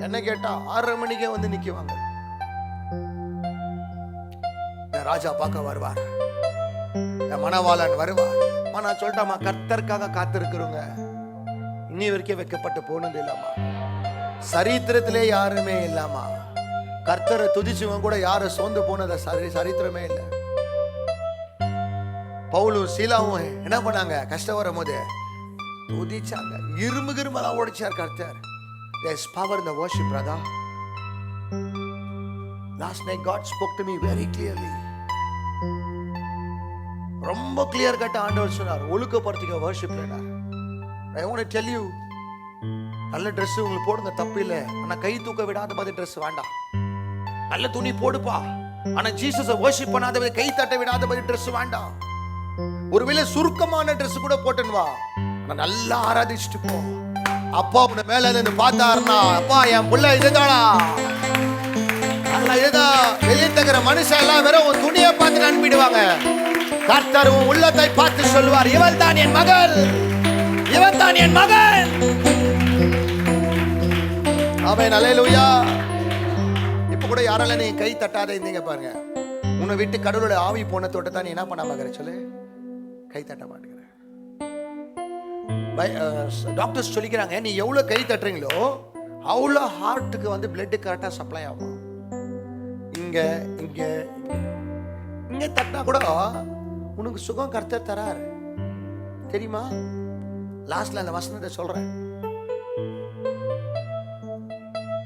S1: என்ன கேட்டா 6:30 மணிக்கே வந்து நிக்குவாங்க. ராஜா பார்க்க வருவார், மணவாளன் வருவார். நான் சொல்லிட்டாமா, கர்த்தருக்காக காத்திருக்கிறோங்க இன்னி வரைக்கும் வைக்கப்பட்டு போனது இல்லாமா, சரித்திரத்திலே யாருமே இல்லாமா, கர்த்தரை துதிச்சவங்க கூட யாரும் சோர்ந்து போனத சரித்திரமே இல்லை. பவுலும் சீலாவும் என்ன பண்ணாங்க, கஷ்டம் வரும் போது துதிச்சாங்க. இரும்பெல்லாம் ஓடிச்சார் கர்த்தர். There's power in the worship, brother. Last night God spoke to me very clearly. ரொம்ப கிளியர் கட்ட ஆண்டவர் சொன்னார், ஒழுக்கப்படுத்திக்க worshipல. I want to tell you, நல்ல ட்ரெஸ் உங்களுக்கு போடுங்க, தப்பு இல்லை. ஆனா கை தூக்க விடாத மாதிரி ட்ரெஸ் வேண்டாம். நல்ல துணி போடுப்பா, ஆனா ஜீசஸை வர்ஷிப் பண்ணாத மாதிரி, கை தட்ட விடாத மாதிரி ட்ரெஸ் வேண்டாம். ஒருவேளை சுருக்கமான ட்ரெஸ் கூட போட்டுன்னு வா, ஆனா நல்லா ஆராதிச்சுட்டு போ. அப்பா உன்னை மேல இருந்து பார்த்தாருன்னா, அப்பா என் புள்ள இதுதானா, நல்லா இதுதான். வெளியே தங்குற மனுஷன் எல்லாம் வெறும் உன் துணியை பார்த்து அனுப்பிடுவாங்க. கர்த்தர் உன் உள்ளத்தை பார்த்து சொல்லுவார், இவள் தான் என் மகள், இவன் தான் என் மகன். ஆமென். அல்லேலூயா. இப்ப கூட யாரால நீ கை தட்டாத இருந்தீங்க பாருங்க, உன்னை விட்டு கடவுளோட ஆவி போன தோட்டத்தான் நீ என்ன பண்ண பாக்குற, சொல்லு, கை தட்ட மாட்டேங்கிற. டாக்டர்ஸ் சொல்லிக்கிறாங்க, நீ எவ்வளவு கை தட்டுறீங்களோ அவ்வளோ ஹார்ட்டுக்கு வந்து பிளட் கரெக்டாக சப்ளை ஆகும். இங்க இங்க இங்க தட்டினா கூட உனக்கு சுகம் கர்த்தர் தராரு தெரியுமா? லாஸ்ட்ல அந்த வசனத்தை சொல்றேன்,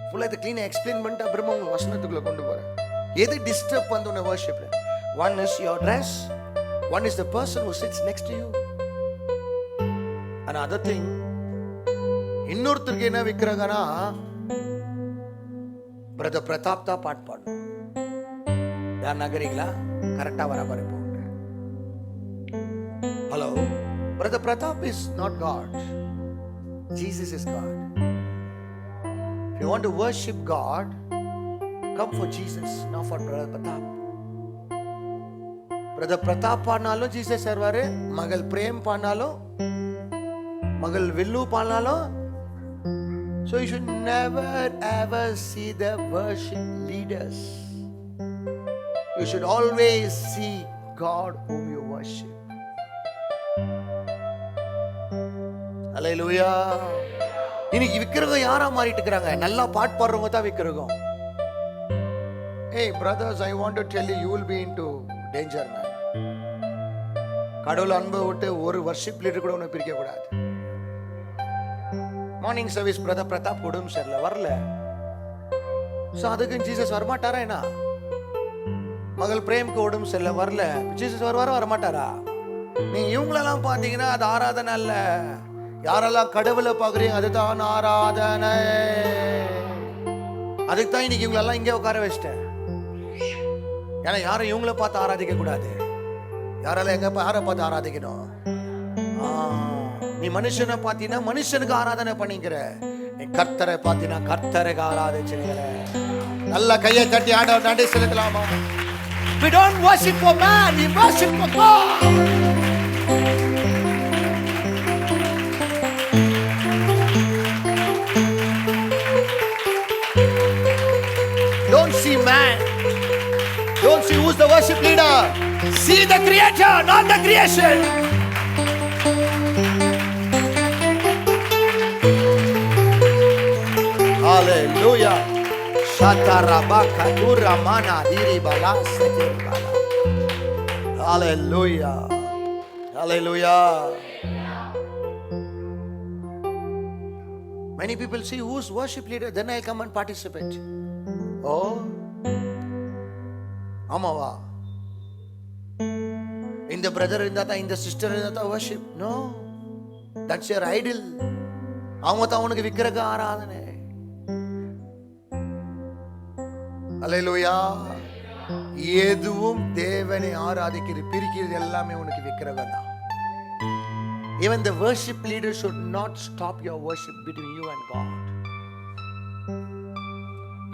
S1: ஃபுல்லா இதை கிளீனா எக்ஸ்பிளைன் பண்ணிட்டு அப்புறமா உங்க வசனத்துக்குள்ள கொண்டு போறேன். எது டிஸ்டர்ப் வந்து உன்னை வர்ஷிப்ல? One is your dress, one is the person who sits next to you. And other thing, இன்னொருத்தருக்கு என்ன விற்கிறாங்கன்னா, பிரதர் பிரதாப் தான் பாட்டு பாடணும். யார் நகரீங்களா? கரெக்டா வர மாதிரி போங்க. Hello, brother Prathap is not God, Jesus is God. If you want to worship God, come for Jesus, not for Brother Pratap. Brother Pratap பாடினாலும் ஜீசஸ் வருவாரு, மகள் பிரேம் பாடினாலும், மகள் வில்லு பாடினாலும். So you should never ever see the worship leaders. You should always see God whom you worship. Hallelujah. இன்னைக்கு விக்கிரகம் யாரா மாறிட்டு இருக்காங்க? நல்லா பாட்டு பாடுறவங்க தான் விக்கிரகம். Hey brothers, I want to tell you, you will be into danger, man. கடவுள் அன்பை விட்டு ஒரு வர்ஷிப் லீடர் கூட உன்னை பிரிக்க கூடாது. மார்னிங் சர்வீஸ் பிரதர் பிரதாப் உடம்பு சரியில்லை, வரல. ஸோ அதுக்கு ஜீசஸ் வரமாட்டாரா? என்ன மகள் பிரேம்க்கு உடம்பு சரியில்லை, வரல. ஜீசஸ் வருவாரா வரமாட்டாரா? நீ இவங்களெல்லாம் பார்த்தீங்கன்னா அது ஆராதனை அல்ல. யாரெல்லாம் கடவுளை பார்க்குறீங்க அதுதான் ஆராதனை. அதுக்கு தான் இன்னைக்கு இவங்களெல்லாம் இங்கே உட்கார வச்சிட்டேன். ஏன்னா யாரும் இவங்கள பார்த்து ஆராதிக்க கூடாது. யாரெல்லாம் எங்க யாரை பார்த்து ஆராதிக்கணும்? நீ மனுஷனை பார்த்தீங்கன்னா மனுஷனுக்கு ஆராதனை பண்ணிக்கிற, நீ கர்த்தரை பார்த்தீங்கன்னா கர்த்தருக்கு ஆராதிச்சுக்கிற. நல்ல கையை தட்டி ஆண்டவர் நன்றி செலுத்தலாமா? We don't worship for man, we worship for God. Don't see man. Don't see who's the worship leader. See the creator, not the creation. Hallelujah. Shatarabaka duramana diribala setiribala. Hallelujah. Hallelujah. Many people see who's worship leader, then I'll come and participate. Oh, ஆமாவா? இந்த brother இருந்தா தான், இந்த sister இருந்தா தான் worship. No, that's your idol. அவங்க தான் உனக்கு விக்கிரக ஆராதனை. அல்லேலூயா. எதுவும் தேவனை ஆராதிக்கிறது பிரிக்கிறது எல்லாமே உனக்கு விக்கிரகம் தான். Even the worship leader should not stop your worship between you and God.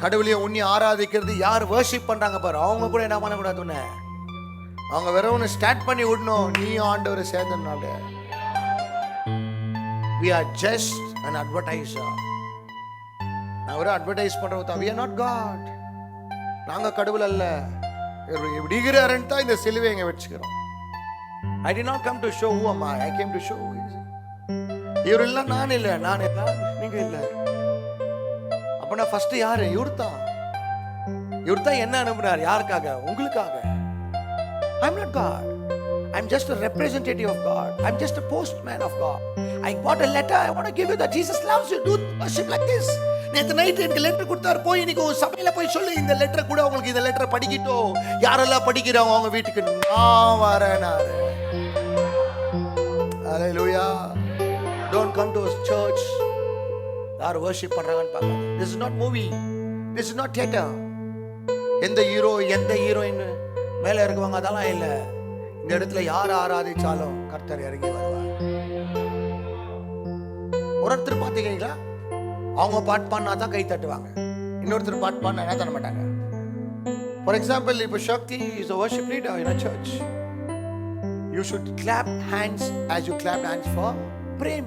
S1: கடவுளை உன்னை ஆராதிக்கிறது யார் வர்ஷிப் பண்றாங்க பாரு, அவங்க கூட என்ன பண்ணக்கூடாது உன்னை. அவங்க வெறும் ஒன்று ஸ்டார்ட் பண்ணி விடணும், நீ ஆண்டவரை சேர்ந்தனால. We are just an advertiser. நான் ஒரு அட்வர்டைஸ் பண்றோம் தான். We are not God. நாங்க கடவுள் அல்ல. விடுகிறாருன்னு தான் இந்த சிலுவை எங்க வச்சுக்கிறோம். I did not come to show who am I came to show who is he. இவர் இல்ல நான் இல்ல, நான் இல்ல நீங்க இல்ல. அப்பனா ஃபர்ஸ்ட் யாரு? இவர்தான். இவர்தான் என்ன அனுப்புறார்? யாருக்காக? உங்களுக்காக. I'm not God. I'm just a representative of God. I'm just a postman of God. I got a letter. I want to give you that Jesus loves you. Do worship like this. நேத்து night எனக்கு letter கொடுத்தாரு, போய் இன்னைக்கு சபையில போய் சொல்லு இந்த letter கூட உங்களுக்கு இந்த லெட்டர் படிக்கிட்டோ. யாரெல்லாம் படிக்கிறாங்க அவங்க வீட்டுக்கு நான் வரேனாரு. Hallelujah. Don't come to a church. யார் worship பண்றாங்கன்னு பாருங்க. This is not movie. This is not theater. எந்த ஹீரோ எந்த ஹீரோயின் மேல இருக்குவாங்க அதெல்லாம் இல்ல. இந்த இடத்துல யார் ஆராதிச்சாலும் கர்த்தர் இறங்கி வருவார். ஒருத்தர் பாத்தீங்களா, அவங்க பாட்டு பாடினா தான் கை தட்டுவாங்க, இன்னொருத்தர் பாட்டு பாடினா என்ன தர மாட்டாங்க. For example, if Shakti is a worship leader in a church, you should clap hands as you clap hands for Prem.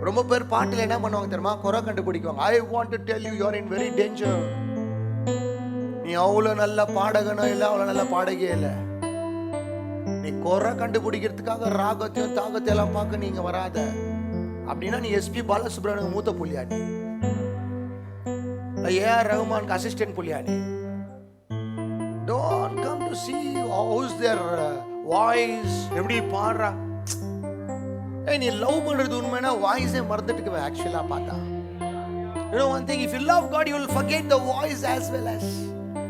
S1: ரொம்ப பேர் பாட்டுல என்ன பண்ணுவாங்க தெரியுமா? குறை கண்டுபிடிக்குவாங்க. I want to tell you, you are in very danger. நீ அவ்வளவு நல்ல பாடகனோ இல்ல, அவ்வளவு நல்ல பாடகியே இல்ல. நீ குறை கண்டுபிடிக்கிறதுக்காக ராகத்தையும் தாகத்தையும் எல்லாம் பார்க்க நீங்க வராத. அப்படின்னா நீ எஸ்பி பாலசுப்ரமணியம் மூத்த புள்ளியாடி, ஏஆர் ரஹ்மான் அசிஸ்டன்ட் புள்ளியாடி. Don't come to see how's their voice, எப்படி பாடுறா. நீ லவ் பண்றது உண்மைனா வாய்ஸே மறந்துட்டுக்குவே. ஆக்சுவலா பார்த்தா, you know one thing, if you love God you will forget the voice as well as.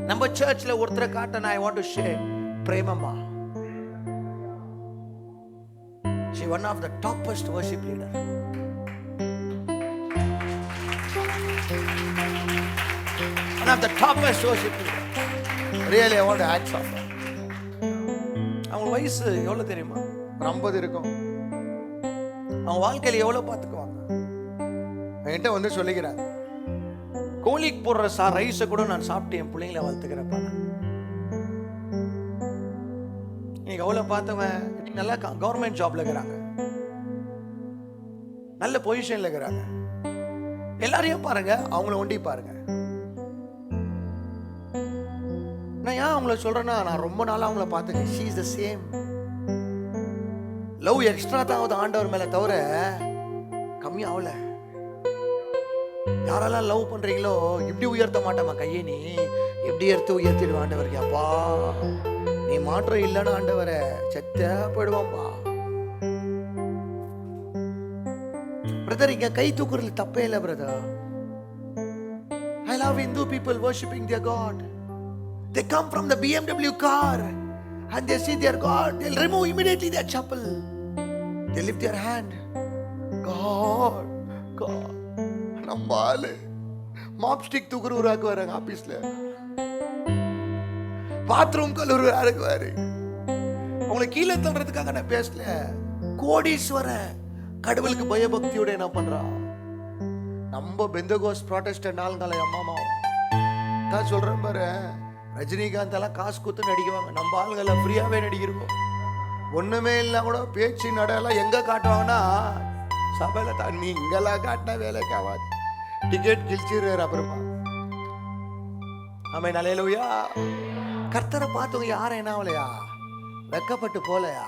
S1: நம்ம சர்ச்ல ஒருத்தரை காட்டணும். I want to share Premamma. She one of the toppest worship leader. One of the toppest worship leader. Really I want to hats off. அவங்க வயசு எவ்வளவு தெரியுமா? 50 இருக்கும். அவங்க வாழ்க்கையில எவ்வளவு பார்த்துக்குவாங்க. என்கிட்ட வந்து சொல்லிக்கிறாங்க, கோழிக்கு போடுற ரைஸை கூட நான் சாப்பிட்டு என் பிள்ளைங்களை வளர்த்துக்கிறப்ப. இன்னைக்கு எவ்வளவு பார்த்தவன் நல்லா கவர்மெண்ட் ஜாப்ல இருக்கிறாங்க, நல்ல பொசிஷன்ல இருக்கிறாங்க. எல்லாரையும் பாருங்க, அவங்கள ஒண்டி பாருங்க. நான் ஏன் அவங்கள சொல்றேன்னா, நான் ரொம்ப நாளா அவங்கள பார்த்துக்கேன். she is the same. Love extra தான் ஆண்டவர் மேல தவிர கம்மி ஆகல. யாரெல்லாம் லவ் பண்றீங்களோ இப்படி உயர்த்த மாட்டேமா கையை, நீ எப்படி எடுத்து உயர்த்திடுவா ஆண்டவருக்கு. அப்பா நீ மாற்றம் இல்லைன்னு ஆண்டவரை செத்த போயிடுவான்பா. பிரதர் இங்க கை தூக்குறது தப்பே இல்லை brother. I love Hindu people worshiping their God. They come from the BMW car and they see their God. They'll remove immediately their chapel. They lift their hand. God, God. நம்மாலே mop stick தூக்குறவராக்கு வராங்க ஆபீஸ்ல, bathroom கழுவுறாருக்கு வாரு. அவங்களை கீழே தள்ளுறதுக்காக நான் பேசல. கோடீஸ்வரன் கடவுளுக்கு பயபக்தியோட என்ன பண்றான். நம்ம பெந்தகோஸ் ப்ராட்டஸ்டன்ட் ஆளுங்களை அம்மாமா தான் சொல்றேன் பாரு. ரஜினிகாந்த் எல்லாம் காசு கொடுத்து நடிக்குவாங்க, நம்ம ஆளுங்களை ஃப்ரீயாவே நடிக்கிறோம். ஒண்ணுமே இல்லை கூட பேச்சு நடையெல்லாம் எங்க காட்டுவாங்கன்னா சபையில தான். நீ இங்கெல்லாம் காட்டினா வேலைக்கு ஆகாது, டிக்கெட் கிழிச்சிடுறாரு அப்புறமா. ஆமே நல்லேலூயா. கர்த்தரை பார்த்தவங்க யாரும் என்ன ஆகலையா, வெக்கப்பட்டு போலையா.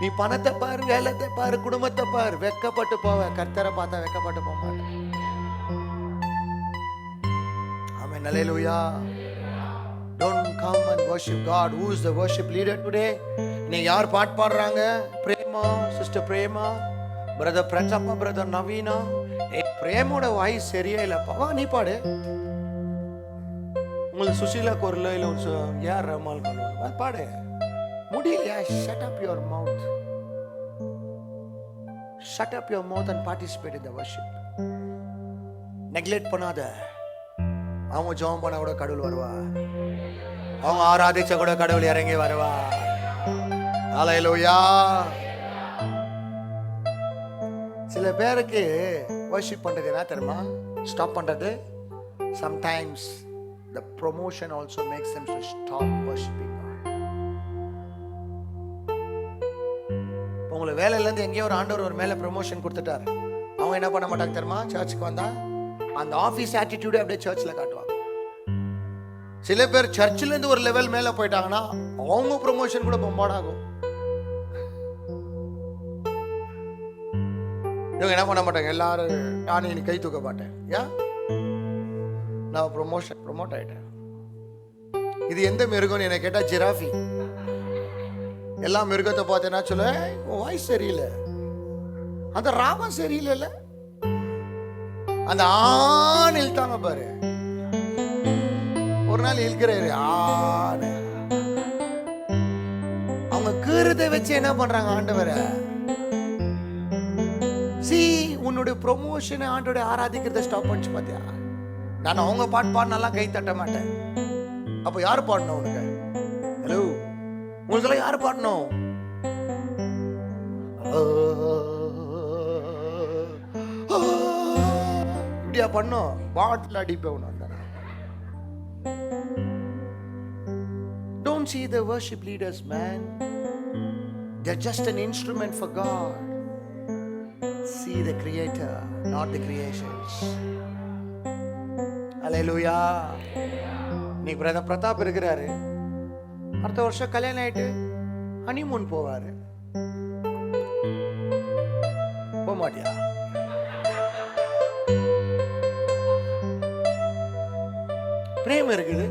S1: நீ பணத்தை பாரு, வேலைத்தை பாரு, குடும்பத்தை பாரு, வெக்கப்பட்டு போவ. கர்த்தரை பார்த்தா வெக்கப்பட்டு போக மாட்டேன். ஆமே நல்லேலூயா. Don't come and worship God. Who is the worship leader today? இன்னைக்கு யார் பாட்டு பாடுறாங்க? பிரேமா, சிஸ்டர் பிரேமா, பிரதர் பிரச்சப்பா, பிரதர் நவீனா. பிரேமோட வாய்ஸ் சரியா இல்லப்பா, வா நீ பாடு. உங்களுக்கு சுசீலா குரல் இல்ல ஏஆர் ரஹ்மான் குரல் பாடு. முடியலையா? shut up your mouth. Shut up your mouth and participate in the worship. neglect பண்ணாத. அவங்க ஜெபம் பண்ண கூட கடவுள் வருவா, அவங்க ஆராதிச்ச கூட கடவுள் இறங்கி வருவா. ஹல்லேலூயா. சில பேருக்கு வர்ஷிப் பண்றது என்ன தெரியுமா ஸ்டாப் பண்றது? sometimes the promotion also makes them to stop worshiping God. உங்களை வேலையில இருந்து எங்கேயோ ஒரு ஆண்டவர் ஒரு மேல ப்ரமோஷன் கொடுத்துட்டாரு, அவங்க என்ன பண்ண மாட்டாங்க தெரியுமா? சர்ச்சுக்கு வந்தா அந்த ஆபீஸ் ஆட்டிடியூட் அப்படியே சர்ச்ல காட்டுவாங்க. சில பேர் சர்ச்சில் இருந்து ஒரு லெவல் மேல போயிட்டாங்கன்னா அவங்க ப்ரமோஷன் கூட பொம்பாடாகும். இவங்க என்ன பண்ண மாட்டாங்க, எல்லாரும் நான் இன்னைக்கு கை தூக்க மாட்டேன், ஏன் நான் ப்ரமோட் ஆயிட்டேன். இது எந்த மிருகம்னு என்ன கேட்டா ஜிராஃபி. எல்லா மிருகத்தை பார்த்தேன்னா சொல்ல வாய்ஸ் சரியில்லை, அந்த ராமம் சரியில்லை, அந்த ஆண் இழுத்தாங்க பாரு. ஒரு நாள் இழுக்கிறாரு ஆண். அவங்க கீறதை வச்சு என்ன பண்றாங்க ஆண்டவரை. உன்னுடைய ப்ரொமோஷன் ஆண்டோட ஆராதிக்கிறத ஸ்டாப் பண்ணிச்சு பாத்தியா? நான் அவங்க பாட்டு பாடினாலாம் கை தட்ட மாட்டேன். அப்ப யாரு பாடணும் உனக்கு? ஹலோ, உங்களுக்கு யாரு பாடணும்? இப்படியா பண்ணும்? பாட்டில் அடிப்பேன். Don't see the worship leaders, man. They're just an instrument for God. See the creator, not the creations. Hallelujah. நீ பிரதர் பிரதாப் இருக்கிறாரு, அடுத்த வருஷம் கல்யாணம் ஆயிட்டு ஹனிமூன் போவாரு. நம்ப மாட்டியா? பிரேம் இருக்குது.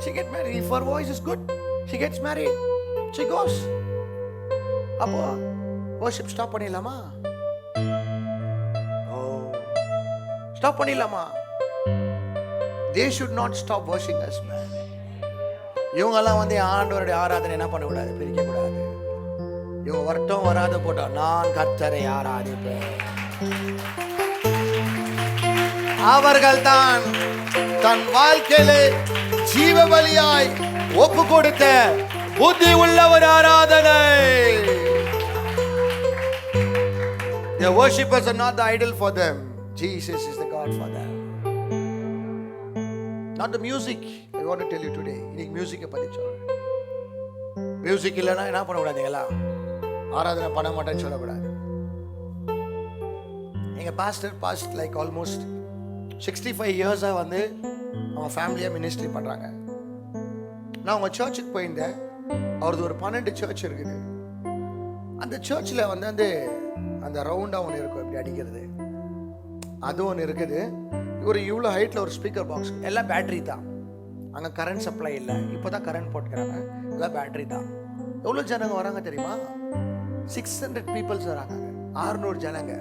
S1: She get married. If her voice is good, she gets married. She goes. அப்போ worship stop பண்ணிடலாமா? ஸ்டாப் பண்ணிடலாமா? They should not stop worshiping us, man. இவங்கெல்லாம் வந்து ஆண்டவருடைய ஆராதனை என்ன பண்ணக்கூடாது, பிரிக்க கூடாது. இவங்க வரட்டும் வராத போட்டா நான் கர்த்தரை ஆராதிப்பேன். அவர்கள் தான் தன் வாழ்க்கையிலே ஜீவ பலியாய் ஒப்பு கொடுத்த புத்தி உள்ள ஒரு ஆராதனை. The worshippers are not the idol for them. Jesus is the God for them. Not the music. I want to tell you today. இன்னைக்கு மியூசிக்கை பற்றி சொல்றேன். மியூசிக் இல்லைன்னா என்ன பண்ணக்கூடாதுங்களா? ஆராதனை பண்ண மாட்டேன்னு சொல்லக்கூடாது. எங்கள் பாஸ்ட் லைக் ஆல்மோஸ்ட் 65 இயர்ஸாக வந்து அவங்க ஃபேமிலியாக மினிஸ்ட்ரி பண்ணுறாங்க. நான் அவங்க சர்ச்சுக்கு போயிருந்தேன். அவரது ஒரு 12 சர்ச் இருக்குது. அந்த சர்ச்சில் வந்து அந்த ரவுண்டாக ஒன்று இருக்கும், இப்படி அடிக்கிறது, அது ஒன்று இருக்குது. ஒரு இவ்வளோ ஹைட்டில் ஒரு ஸ்பீக்கர் பாக்ஸ், எல்லாம் பேட்டரி தான். அங்கே கரண்ட் சப்ளை இல்லை, இப்போ தான் கரண்ட் போட்டுக்கிறாங்க, எல்லாம் பேட்டரி தான். எவ்வளோ ஜனங்க வராங்க தெரியுமா? 600 பீப்புள்ஸ் வராங்க, 600 ஜனங்க.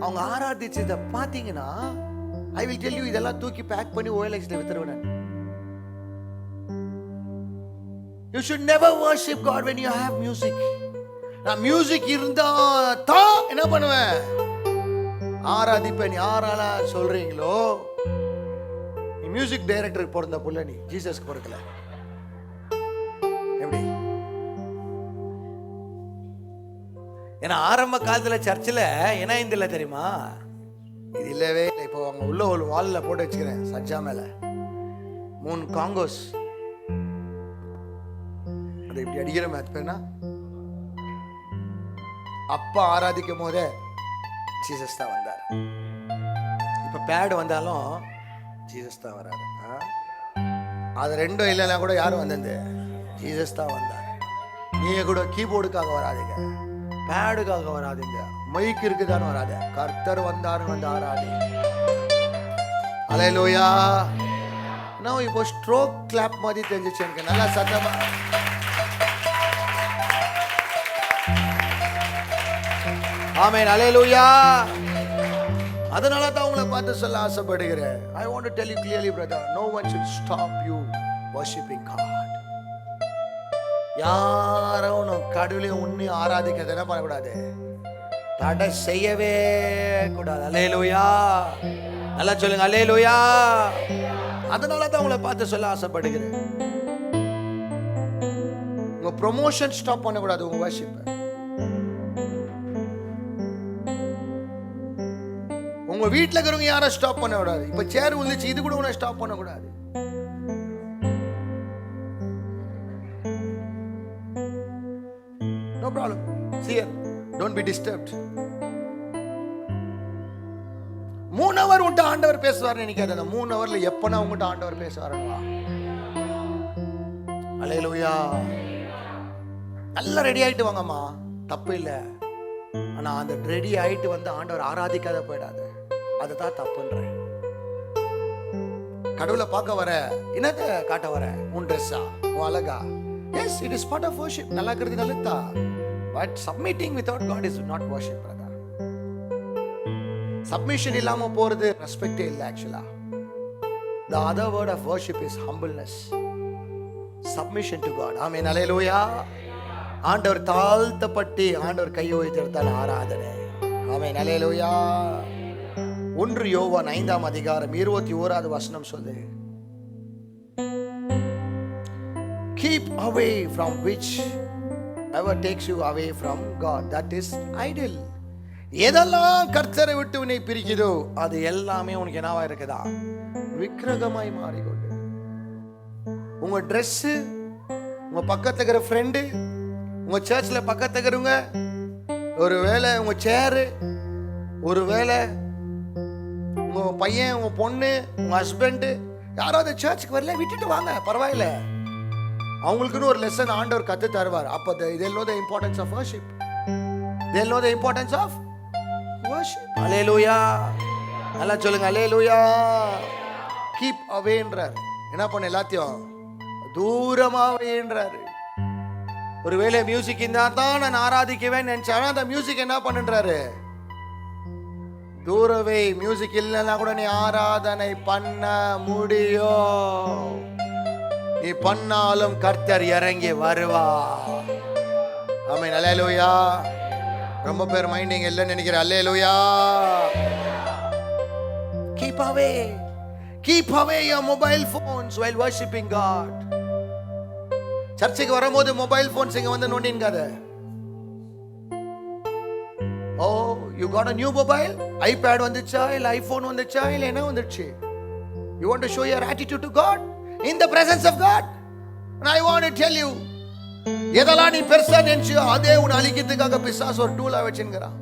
S1: அவங்க ஆராதிச்சதை பார்த்தீங்கன்னா ஐ வில் டெல் யூ, இதெல்லாம் தூக்கி பேக் பண்ணி OLXல வித்துருவேன். You should never worship God when you have music. நான் மியூசிக் இருந்தா தான் என்ன பண்ணுவேன், ஆராதிப்பேன். யாரால சொல்றீங்களோ, நீ மியூசிக் டைரக்டருக்கு பிறந்த புள்ள, நீ ஜீசஸ்க்கு பிறக்கல. எப்படி? ஏன்னா ஆரம்ப காலத்துல சர்ச்சில் என்ன இல்லை தெரியுமா? இது இல்லவே இல்லை. இப்போ அவங்க உள்ள ஒரு வாலில் போட்டு வச்சுக்கிறேன், சஜ்ஜா மேல 3 காங்கோஸ், அதை இப்படி அடிக்கிற மேத்னா அப்பா ஆராதிக்கும் போதே ஜீசஸ் தான் வந்தார். இப்ப பேட் வந்தாலும் ஜீசஸ் தான் வராது. அது ரெண்டும் இல்லைன்னா கூட யாரும் வந்தது, ஜீசஸ் தான் வந்தார். நீங்க கூட கீபோர்டுக்காக வராதிங்க, பேடுக்காக வராதிங்க, மைக் இருக்குதான்னு வராத, கர்த்தர் வந்தாருன்னு வந்து ஆராதி. அல்லேலூயா. நான் இப்போ ஸ்ட்ரோக் கிளாப் மாதிரி தெரிஞ்சிச்சு எனக்கு, நல்லா சத்தமா. ஆமென், அல்லேலூயா. அதனால தான் உங்களை பார்த்து சொல்ல ஆசைப்படுகிறேன். I want to tell you clearly, brother, no one should stop you worshiping God. யாரும் கடவுளை உன்னை ஆராதிக்கிறது என்ன பண்ணக்கூடாது, தடை செய்யவே கூடாது. அல்லேலூயா. நல்லா சொல்லுங்க, அல்லேலூயா. அதனால தான் உங்களை பார்த்து சொல்ல ஆசைப்படுகிறேன். உங்க ப்ரொமோஷன் ஸ்டாப் பண்ணக்கூடாது, உங்க வர்ஷிப். உங்க வீட்டில் இருக்கிறவங்க யாரும் ஸ்டாப் பண்ண கூடாது. இப்ப சேர் விழுந்துச்சு, இது கூட உன்னை ஸ்டாப் பண்ண கூடாது. No problem. See here. Don't be disturbed. 3 hour உன்ட்ட ஆண்டவர் பேசுவார்னு நினைக்காத. அந்த 3 hourல எப்பனா உங்ககிட்ட ஆண்டவர் பேசுவாருங்களா? அல்லேலூயா. நல்லா ரெடி ஆயிட்டு வாங்கம்மா, தப்பு இல்லை. ஆனா அந்த ரெடி ஆயிட்டு வந்து ஆண்டவர் ஆராதிக்காத போயிடாது, அதுதான் தப்புன்றேன். கடவுளை பார்க்க வர, என்னத்தை காட்ட வர, உன் ட்ரெஸ்ஸா, உன் அழகா? Yes, it is part of worship. நல்லா இருக்கிறது நல்லதா. But submitting without God is not worship, brother. Submission இல்லாம போறது ரெஸ்பெக்டே இல்லை ஆக்சுவலா. The other word of worship is humbleness. Submission to God. ஆமென், அல்லேலூயா. ஆண்டவர் தாழ்த்தப்பட்டு ஆண்டவர் கையை உயர்த்தினால் ஆராதனை. ஆமென், அல்லேலூயா. 1 யோவான் 5ஆம் அதிகாரம் 21வது வசனம் சொல்லு. Keep away from which ever takes you away from God, that is idol. எதெல்லாம் கர்த்தரை விட்டு உன்னை பிரிக்குதோ அது எல்லாமே உனக்கு என்னவா இருக்குதா, விக்கிரகமாய் மாறிக்கொண்டு. உங்க ட்ரெஸ், உங்க பக்கத்துல இருக்கிற ஃப்ரெண்டு, உங்க சர்ச்ல பக்கத்துல இருக்கிறவங்க, ஒருவேளை உங்க சேரு, ஒருவேளை உங்க பையன், உங்க பொண்ணு, உங்க ஹஸ்பண்ட், யாராவது சர்ச்சுக்கு வரல, விட்டுட்டு வாங்க, பரவாயில்ல. அவங்களுக்குன்னு ஒரு லெசன் ஆண்டவர் கத்து தருவார். அப்போ they'll know the importance of worship. They'll know the importance of worship. Hallelujah. நல்லா சொல்லுங்க hallelujah. Keep awayன்றார். என்ன பண்ண எல்லாத்தையும் தூரமாவேன்றாரு. ஒருவேளை மியூசிக் இருந்தா தான் நான் ஆராதிக்குவேன் நினைச்சா அந்த மியூசிக் என்ன பண்ணுன்றாரு? தூரவே. மியூசிக் இல்லைன்னா கூட நீ ஆராதனை பண்ண முடியும். நீ பண்ணாலும் கர்த்தர் இறங்கி வருவா. ஆமென். அல்லேலூயா. ரொம்ப பேர் மைண்டிங் இல்லைன்னு நினைக்கிறேன். அல்லேலூயா. Keep away. Keep away your mobile phones while worshiping God. சர்ச்சுக்கு வரும்போது மொபைல் போன்ஸ் இங்க வந்து நோண்டின்காத. ஓ, you got a new mobile? iPad வந்துச்சா இல்ல ஐபோன் வந்துச்சா இல்ல என்ன வந்துச்சு? You want to show your attitude to God in the presence of God? And I want to tell you, எதெல்லாம் நீ பெருசா நினைச்சியோ அதே உன்னை அழிக்கிறதுக்காக பிசாசு ஒரு டூலா வச்சுங்கிறான்.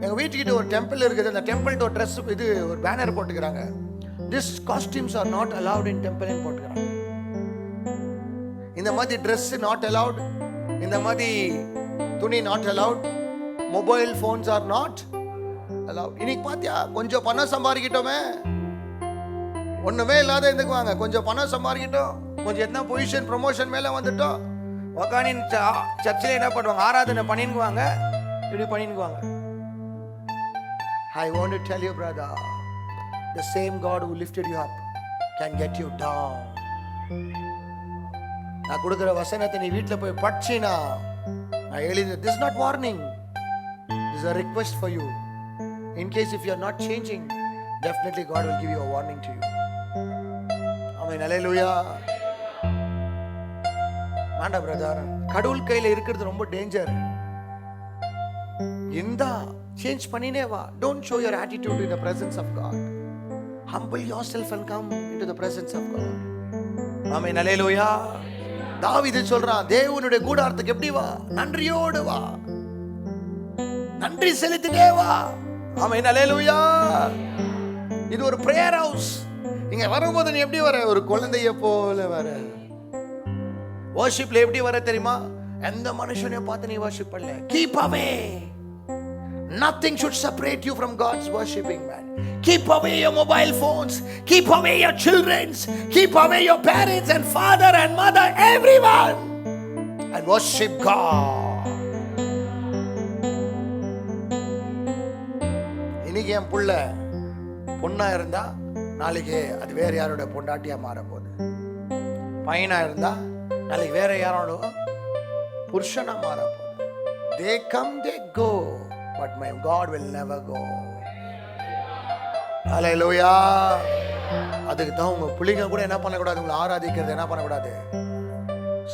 S1: எங்க வீட்டுக்கிட்ட ஒரு டெம்பிள் இருக்குது. அந்த டெம்பிள் ஒரு ட்ரெஸ் இது ஒரு பேனர் போட்டுக்கிறாங்க. These costumes are not allowed in temple ன்னு போட்டுக்கிறாங்க. இந்த மாதிரி ட்ரெஸ் not allowed, இந்த மாதிரி துணி not allowed, mobile phones are not allowed. இன்னைக்கு பாத்தியா கொஞ்சம் பணம் சம்பாதிக்கிட்டோமே, ஒண்ணுமே இல்லாத இருந்துக்குவாங்க. கொஞ்சம் பணம் சம்பாதிக்கிட்டோம், கொஞ்சம் என்ன பொசிஷன் ப்ரமோஷன் மேல வந்துட்டோம், உக்காணி சர்ச்சில் என்ன பண்ணுவாங்க, ஆராதனை பண்ணிக்குவாங்க, இப்படி பண்ணிக்குவாங்க. I want to tell you brother, the same God who lifted you up can get you down. நான் கொடுக்கிற வசனத்தை நீ வீட்டில் போய் படிச்சினா, நான் எழுதி, this is not warning, this is a request for you. In case if you are not changing, definitely God will give you a warning to you. Amen. Hallelujah. மாண்டா brother, கடவுள் கையில் இருக்கிறது ரொம்ப டேஞ்சர். இந்த சேஞ்ச் பண்ணினே வா. Don't show your attitude in the presence of God. Humble yourself and come into the presence of God. Amen. Hallelujah. தாவீது சொல்றான், தேவனுடைய கூடாரத்துக்கு எப்படி வா? நன்றியோடு வா, நன்றி செலுத்திட்டே வா. ஆமென். ஹல்லேலூயா. இது ஒரு பிரேயர் ஹவுஸ். இங்க வரும்போது நீ எப்படி வர? ஒரு குழந்தைய போல வர. வர்ஷிப்ல எப்படி வர தெரியுமா? எந்த மனுஷனையும் பார்த்து நீ வர்ஷிப் பண்ணல. Keep away. Nothing should separate you from God's worshiping, man. Keep away your mobile phones. Keep away your children's. Keep away your parents and father and mother, everyone. And worship God. இன்னைக்கு என் புள்ள பொண்ணா இருந்தா நாளைக்கு அது வேற யாரோட பொண்டாட்டியா மாற போகுது. பையனா இருந்தா நாளைக்கு வேற யாரோட புருஷனா மாற போகுது. They come, they go. But my God will never go. Hallelujah. அதுக்கு தான் உங்க பிள்ளைங்க கூட என்ன பண்ணக்கூடாது, உங்களை ஆராதிக்கிறது என்ன பண்ணக்கூடாது,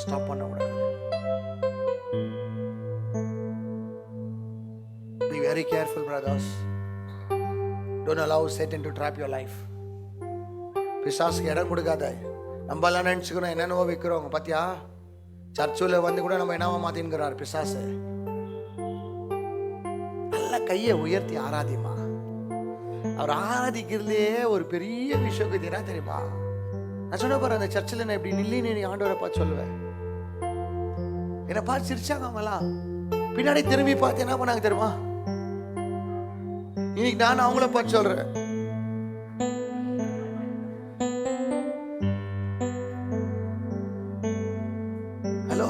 S1: ஸ்டாப் பண்ணக்கூடாது. Be very careful brothers. Don't allow Satan to trap your life. பிசாசுக்கு இடம் கொடுக்காத. நம்ம எல்லாம் நினைச்சுக்கணும் என்னென்னவோ வைக்கிறோம். பாத்தியா, சர்ச்சுல வந்து கூட நம்ம என்னவோ மாத்தின்கிறார் பிசாசு. கையை உயர்த்தி ஆராதிமா. அவர் ஆராதிக்கிறதுலே ஒரு பெரிய விஷயம் என்ன தெரியுமா? நான் சொன்ன பாரு, அந்த சர்ச்சில் நான் இப்படி நில்லி நீ ஆண்டவரை பார்த்து சொல்லுவேன். என்னை பார்த்து சிரிச்சாங்க அவங்களாம். பின்னாடி திரும்பி பார்த்து என்ன பண்ணாங்க தெரியுமா? இன்னைக்கு நான் அவங்கள பார்த்து சொல்றேன், ஹலோ,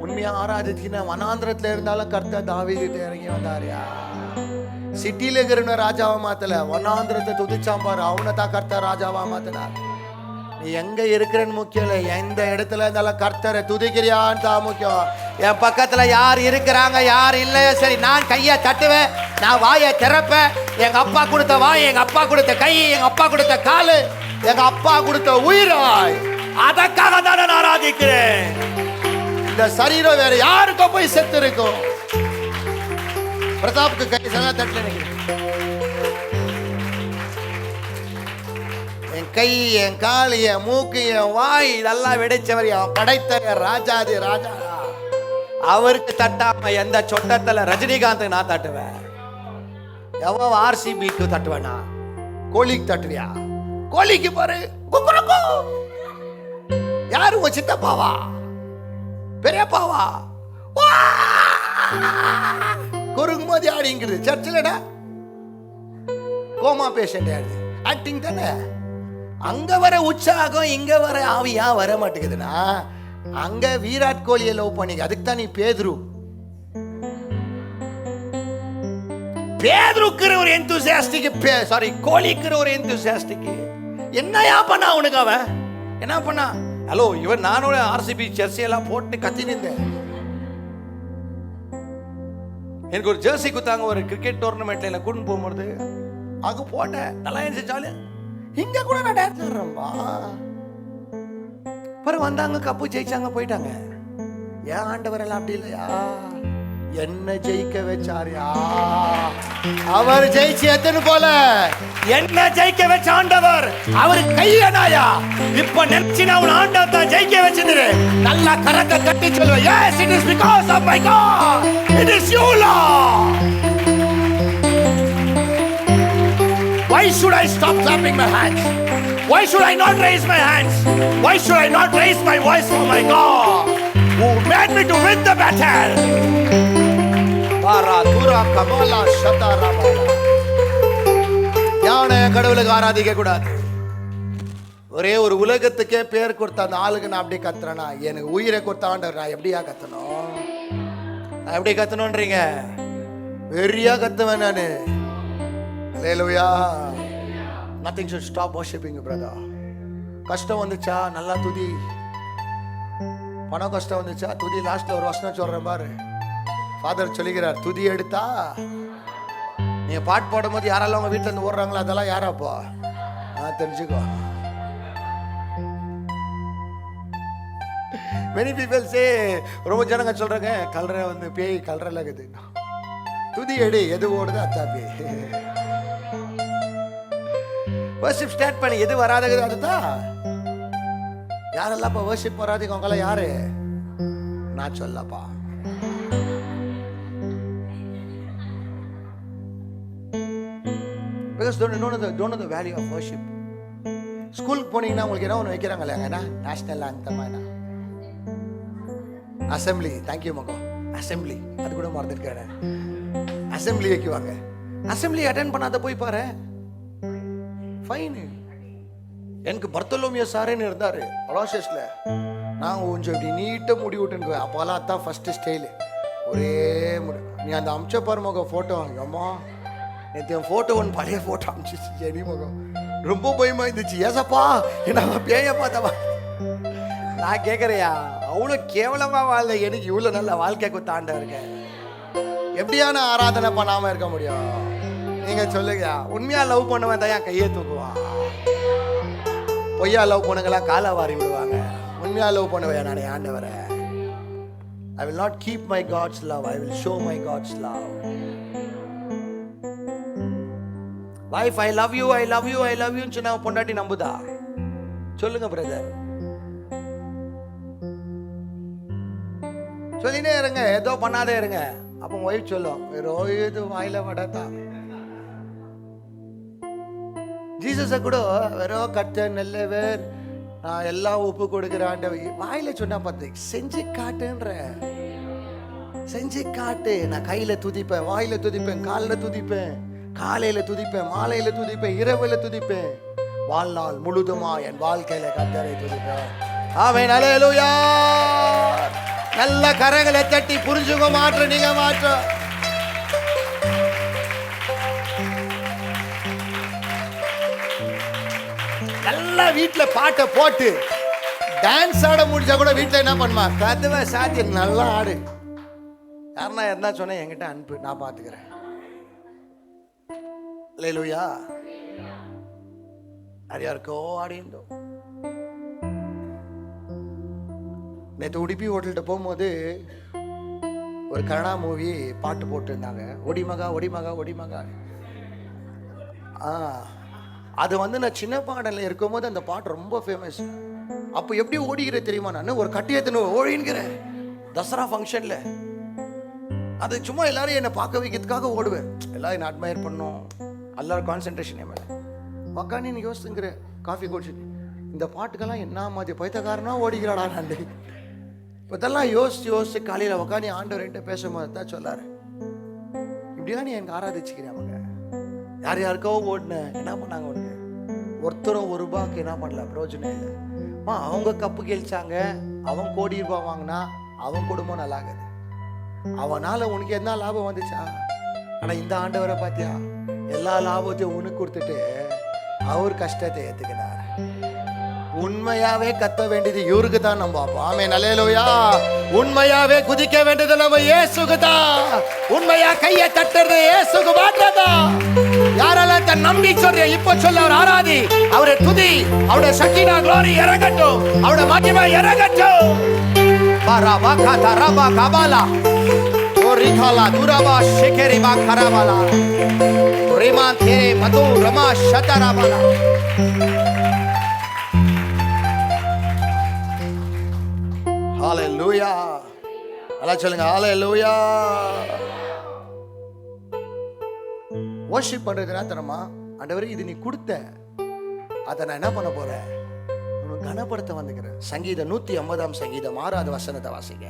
S1: உண்மையா ஆராதிச்சுன்னா வனாந்திரத்துல இருந்தாலும் கர்த்தர் தாவீதுகிட்ட இறங்கி வந்தாரியா. சிட்டியில இருக்கிற ராஜாவா மாத்தல, வனாந்திரத்தை துதிச்சான் பாரு, அவனை தான் கர்த்தர் ராஜாவா மாத்தினார். நீ எங்க இருக்கிறன்னு முக்கியம் இல்லை, எந்த இடத்துல இருந்தாலும் கர்த்தரை துதிக்கிறியான்னு தான் முக்கியம். என் பக்கத்துல யார் இருக்கிறாங்க யார் இல்லையோ சரி, நான் கையை தட்டுவேன், நான் வாயை திறப்பேன். எங்க அப்பா கொடுத்த வாய், எங்க அப்பா கொடுத்த கை, எங்க அப்பா கொடுத்த காலு, எங்க அப்பா கொடுத்த உயிராய், அதற்காக தான் நான் ஆராதிக்கிறேன். இந்த சரீரம் வேற யாருக்கோ போய் செத்து இருக்கும். பிரதாப்க்கு கை சதா தட்டல. என் கை, என் கால், என் மூக்கு, என் வாய் இதெல்லாம் விடைச்சவர், என் படைத்த ராஜாதி ராஜா. அவருக்கு தட்டாம எந்த சொட்டத்துல ரஜினிகாந்த் நான் தட்டுவேன். எவன் RCBக்கு தட்டுவேனா? கோழிக்கு தட்டுவியா? கோழிக்கு பாரு, யாரு உங்க சித்தப்பாவா பெரியப்பாவா? குறுங்கும் போது ஆடிங்கிறது சர்ச்சில்டா. கோமா பேஷண்ட் ஆடு ஆக்டிங் தானே. அங்க வர உற்சாகம் இங்க வர ஆவியா வர மாட்டேங்குதுன்னா, அங்க விராட் கோலியை லவ் பண்ணிக்க. அதுக்கு தான் நீ பேதுருக்குற ஒரு எந்தூசியாஸ்டிக், சாரி கோலிக்குற ஒரு எந்தூசியாஸ்டிக். என்னையா பண்ணா உனக்கு அவன்? என்ன பண்ணா? ஹலோ, இவன் நானோட ஆர்சிபி ஜெர்சி எல்லாம் போட்டு கத்தி நின்றேன். எனக்கு ஒரு ஜெர்சி குத்தாங்க ஒரு கிரிக்கெட் டோர்னமெண்ட்ல என்ன கூட்டு போகும்போது. அங்க போட்டேன், நல்லா இருந்துச்சு. இங்க கூட நான் டான்ஸ் ஆடுறேன்பா. பிறகு வந்தாங்க, கப்பு ஜெயிச்சாங்க, போயிட்டாங்க. ஏன் ஆண்டவர் எல்லாம் அப்படி இல்லையா? என்ன ஜெயிக்க வச்சாரியா? அவர் ஜெயிச்சு எத்தனை போல என்ன ஜெயிக்க வச்ச ஆண்டவர் அவர் கையனாயா? இப்ப நினைச்சினா அவன் ஆண்டவர் தான் ஜெயிக்க வச்சிரு. நல்லா கரக்க கட்டி சொல்லுவேன், yes it is because of my God, it is you Lord. Why should I stop clapping my hands? Why should I not raise my hands? Why should I not raise my voice for my God who made me to win the battle? கடவுளுக்கு ஆராதிக்க கூடாது. ஒரே ஒரு உலகத்துக்கே பேர் கொடுத்த அந்த ஆளுக்கு நான் அப்படியே கத்துறேனா? எனக்கு உயிரை கொடுத்த ஆண்டவர் நான் எப்படியா கத்தணும்? நான் எப்படி கத்தணும்ன்றீங்க? வெறியா கத்துவேன் நானு. ஹல்லேலூயா. Nothing should stop worshiping you brother. கஷ்டம் வந்துச்சா நல்லா துதி. பணம் கஷ்டம் வந்துச்சா துதி. லாஸ்ட்ல ஒரு வசனம் சொல்றேன் பாரு. ஃபாதர் சொல்லுகிறார், துதி எடுத்தா நீங்க பாட்டு போடும்போது யாரெல்லாம் உங்க வீட்டுல இருந்து ஓடுறாங்களோ அதெல்லாம் யாராப்போ தெரிஞ்சுக்கோ. many people say, ரொம்ப ஜனங்க சொல்றாங்க கல்ற வந்து பேய் கல்றல இருக்குது. துதி எடு, எது ஓடுது அத்தா பேய். வர்ஷிப் ஸ்டார்ட் பண்ணி எது வராதது அதுதான். யாரெல்லாம் இப்ப வர்ஷிப் வராதீங்க அவங்களாம் யாரு? நான் சொல்லப்பா. Because don't know the value of worship. ஸ்கூலுக்கு போனீங்கன்னா உங்களுக்கு என்ன ஒன்று வைக்கிறாங்களே, என்ன நேஷனல் ஆந்தம், அசம்பிளி. தேங்க்யூ மகோ. அசம்பிளி அது கூட மறந்துருக்கேன். அசம்பிளி வைக்குவாங்க. அசம்பிளி அட்டென்ட் பண்ணாத போய் பாரு, ஃபைனு. எனக்கு பர்த்தலோமியோ சாரேன்னு இருந்தாரு அலாசியஸ்ல. நான் கொஞ்சம் இப்படி நீட்டாக முடி விட்டுன்னு அப்போலாம் அதான் ஃபர்ஸ்ட் ஸ்டைலு. ஒரே முடி. நீ அந்த அமிச்ச பாரு மகம் ஃபோட்டோ வாங்கம்மா. நேற்று என் ஃபோட்டோ ஒன்று பழைய ஃபோட்டோ அமிச்சிச்சு. சரி மகம் ரொம்ப பயமா இருந்துச்சு. ஏசப்பா என்ன பேய பார்த்தவா? நான் கேட்குறையா அவ்வளோ கேவலமா வாழ எனக்கு இவ்வளோ நல்ல வாழ்க்கை கொடுத்தாண்ட இருக்க. எப்படியான ஆராதனை பண்ணாமல் இருக்க முடியும்? நீங்க சொல்லுங்க. உண்மையா லவ் பண்ணுவேன் தான் என் கையை தூக்குவான். பொய்யா லவ் பண்ணுங்களா காலை வாரி விடுவாங்க. உண்மையா லவ் பண்ணுவேன் நான் ஆண்டவரை. I will not keep my God's love, I will show my God's love. Wife, I love you, I love you, I love you சொன்னா பொண்டாட்டி நம்புதா? சொல்லுங்க பிரதர். சொல்லினே இருங்க, ஏதோ பண்ணாதே இருங்க. அப்போ ஒய்ஃப் சொல்லும், ரோஹித் வாயில வடத்தா. ஜீசஸை கூட வெறும் கட்ட நல்லவர், நான் எல்லாம் ஒப்பு கொடுக்குறான் வாயில சொன்னா பார்த்து செஞ்சு காட்டுன்ற. செஞ்சு காட்டு. நான் கையில துதிப்பேன், வாயில துதிப்பேன், காலில் துதிப்பேன், காலையில துதிப்பேன், மாலையில துதிப்பேன், இரவுல துதிப்பேன், வாழ்நாள் முழுதுமா என் வாழ்க்கையில கர்த்தரை துதிப்பேன். ஆமென். அல்லேலூயா. நல்ல கரங்களை தட்டி புரிஞ்சுக்க மாற்ற நீங்க மாற்ற. நல்லா வீட்டுல பாட்டை போட்டு டான்ஸ் ஆட முடிஞ்சா கூட வீட்டுல என்ன பண்ணுமா, கதவை சாத்தி நல்லா ஆடு. யாருன்னா என்ன சொன்ன என்கிட்ட அனுப்பு, நான் பாத்துக்கிறேன். அல்லேலூயா. யாருக்கோ ஆடிந்தோ. நேற்று உடுப்பி ஹோட்டல்கிட்ட போகும்போது ஒரு கன்னடா மூவி பாட்டு போட்டுருந்தாங்க, ஒடிமகா ஒடிமகா ஒடிமகா. அது வந்து நான் சின்ன பாடலில் இருக்கும்போது அந்த பாட்டு ரொம்ப ஃபேமஸ். அப்போ எப்படி ஓடிக்கிற தெரியுமா, நான் ஒரு கட்டியத்தின் ஓடிங்கிறேன் தசரா ஃபங்க்ஷனில். அது சும்மா எல்லாரும் என்னை பார்க்க வைக்கிறதுக்காக ஓடுவேன். எல்லாரும் என்னை அட்மையர் பண்ணோம், எல்லாரும் கான்சென்ட்ரேஷன் என் மேலே. உக்காந்து நீ யோசிச்சுங்கிறேன் காஃபி குடிச்சிட்டு, இந்த பாட்டுக்கெல்லாம் என்ன மாதிரி பைத்தக்காரனா ஓடிக்கிறாடா நான். இதெல்லாம் யோசிச்சு காலையில் உட்காந்து ஆண்டவர் என்கிட்ட பேசும்போது தான் சொல்லாரு, இப்படியா நீ எனக்கு ஆராதிச்சுக்கிறேன். அவங்க யார் யாருக்கோ ஓடுன என்ன பண்ணாங்க, உனக்கு ஒருத்தரும் ஒரு ரூபாய்க்கு என்ன பண்ணல, பிரயோஜனம் இல்லை. அவங்க கப்பு கழிச்சாங்க, அவன் கோடி ரூபாய் வாங்கினா, அவன் குடும்பம் நல்லாகுது, அவனால உனக்கு என்ன லாபம் வந்துச்சா? ஆனா இந்த ஆண்டவரை பாத்தியா, எல்லா லாபத்தையும் உனக்கு கொடுத்துட்டு அவர் கஷ்டத்தை ஏத்துக்கிறார். உண்மையாவே கத்த வேண்டியது இவருக்கு தான். நம்ம ஆமென் அல்லேலூயா. உண்மையாவே குதிக்க வேண்டியது நம்ம இயேசுக்கு தான். உண்மையா கையை தட்டுறது இயேசுக்கு மாற்றதா. யாரெல்லாம் தன் நம்பி சொல்ற இப்ப சொல்ல அவர் ஆராதி, அவரை துதி, அவருடைய சக்தினா glory இறங்கட்டும், அவருடைய மகிமை இறங்கட்டும். பரபா கதரபா கபாலா ஓரிகாலா துரபா ஷெகரிபா கரபாலா ரிமான் தேரே மது ரமா ஷதரபாலா. ஹalleluya. எல்லாம் சொல்லுங்க ஹalleluya. வர்ஷிப் பண்றதுனா தரமா, ஆண்டவரே இது நீ கொடுத்த, அதை நான் என்ன பண்ண போறேன், உனக்கு கனப்படுத்த வந்துக்கிறேன். சங்கீதம் 150 சங்கீதம் 6வது வசனத்தை வாசிங்க.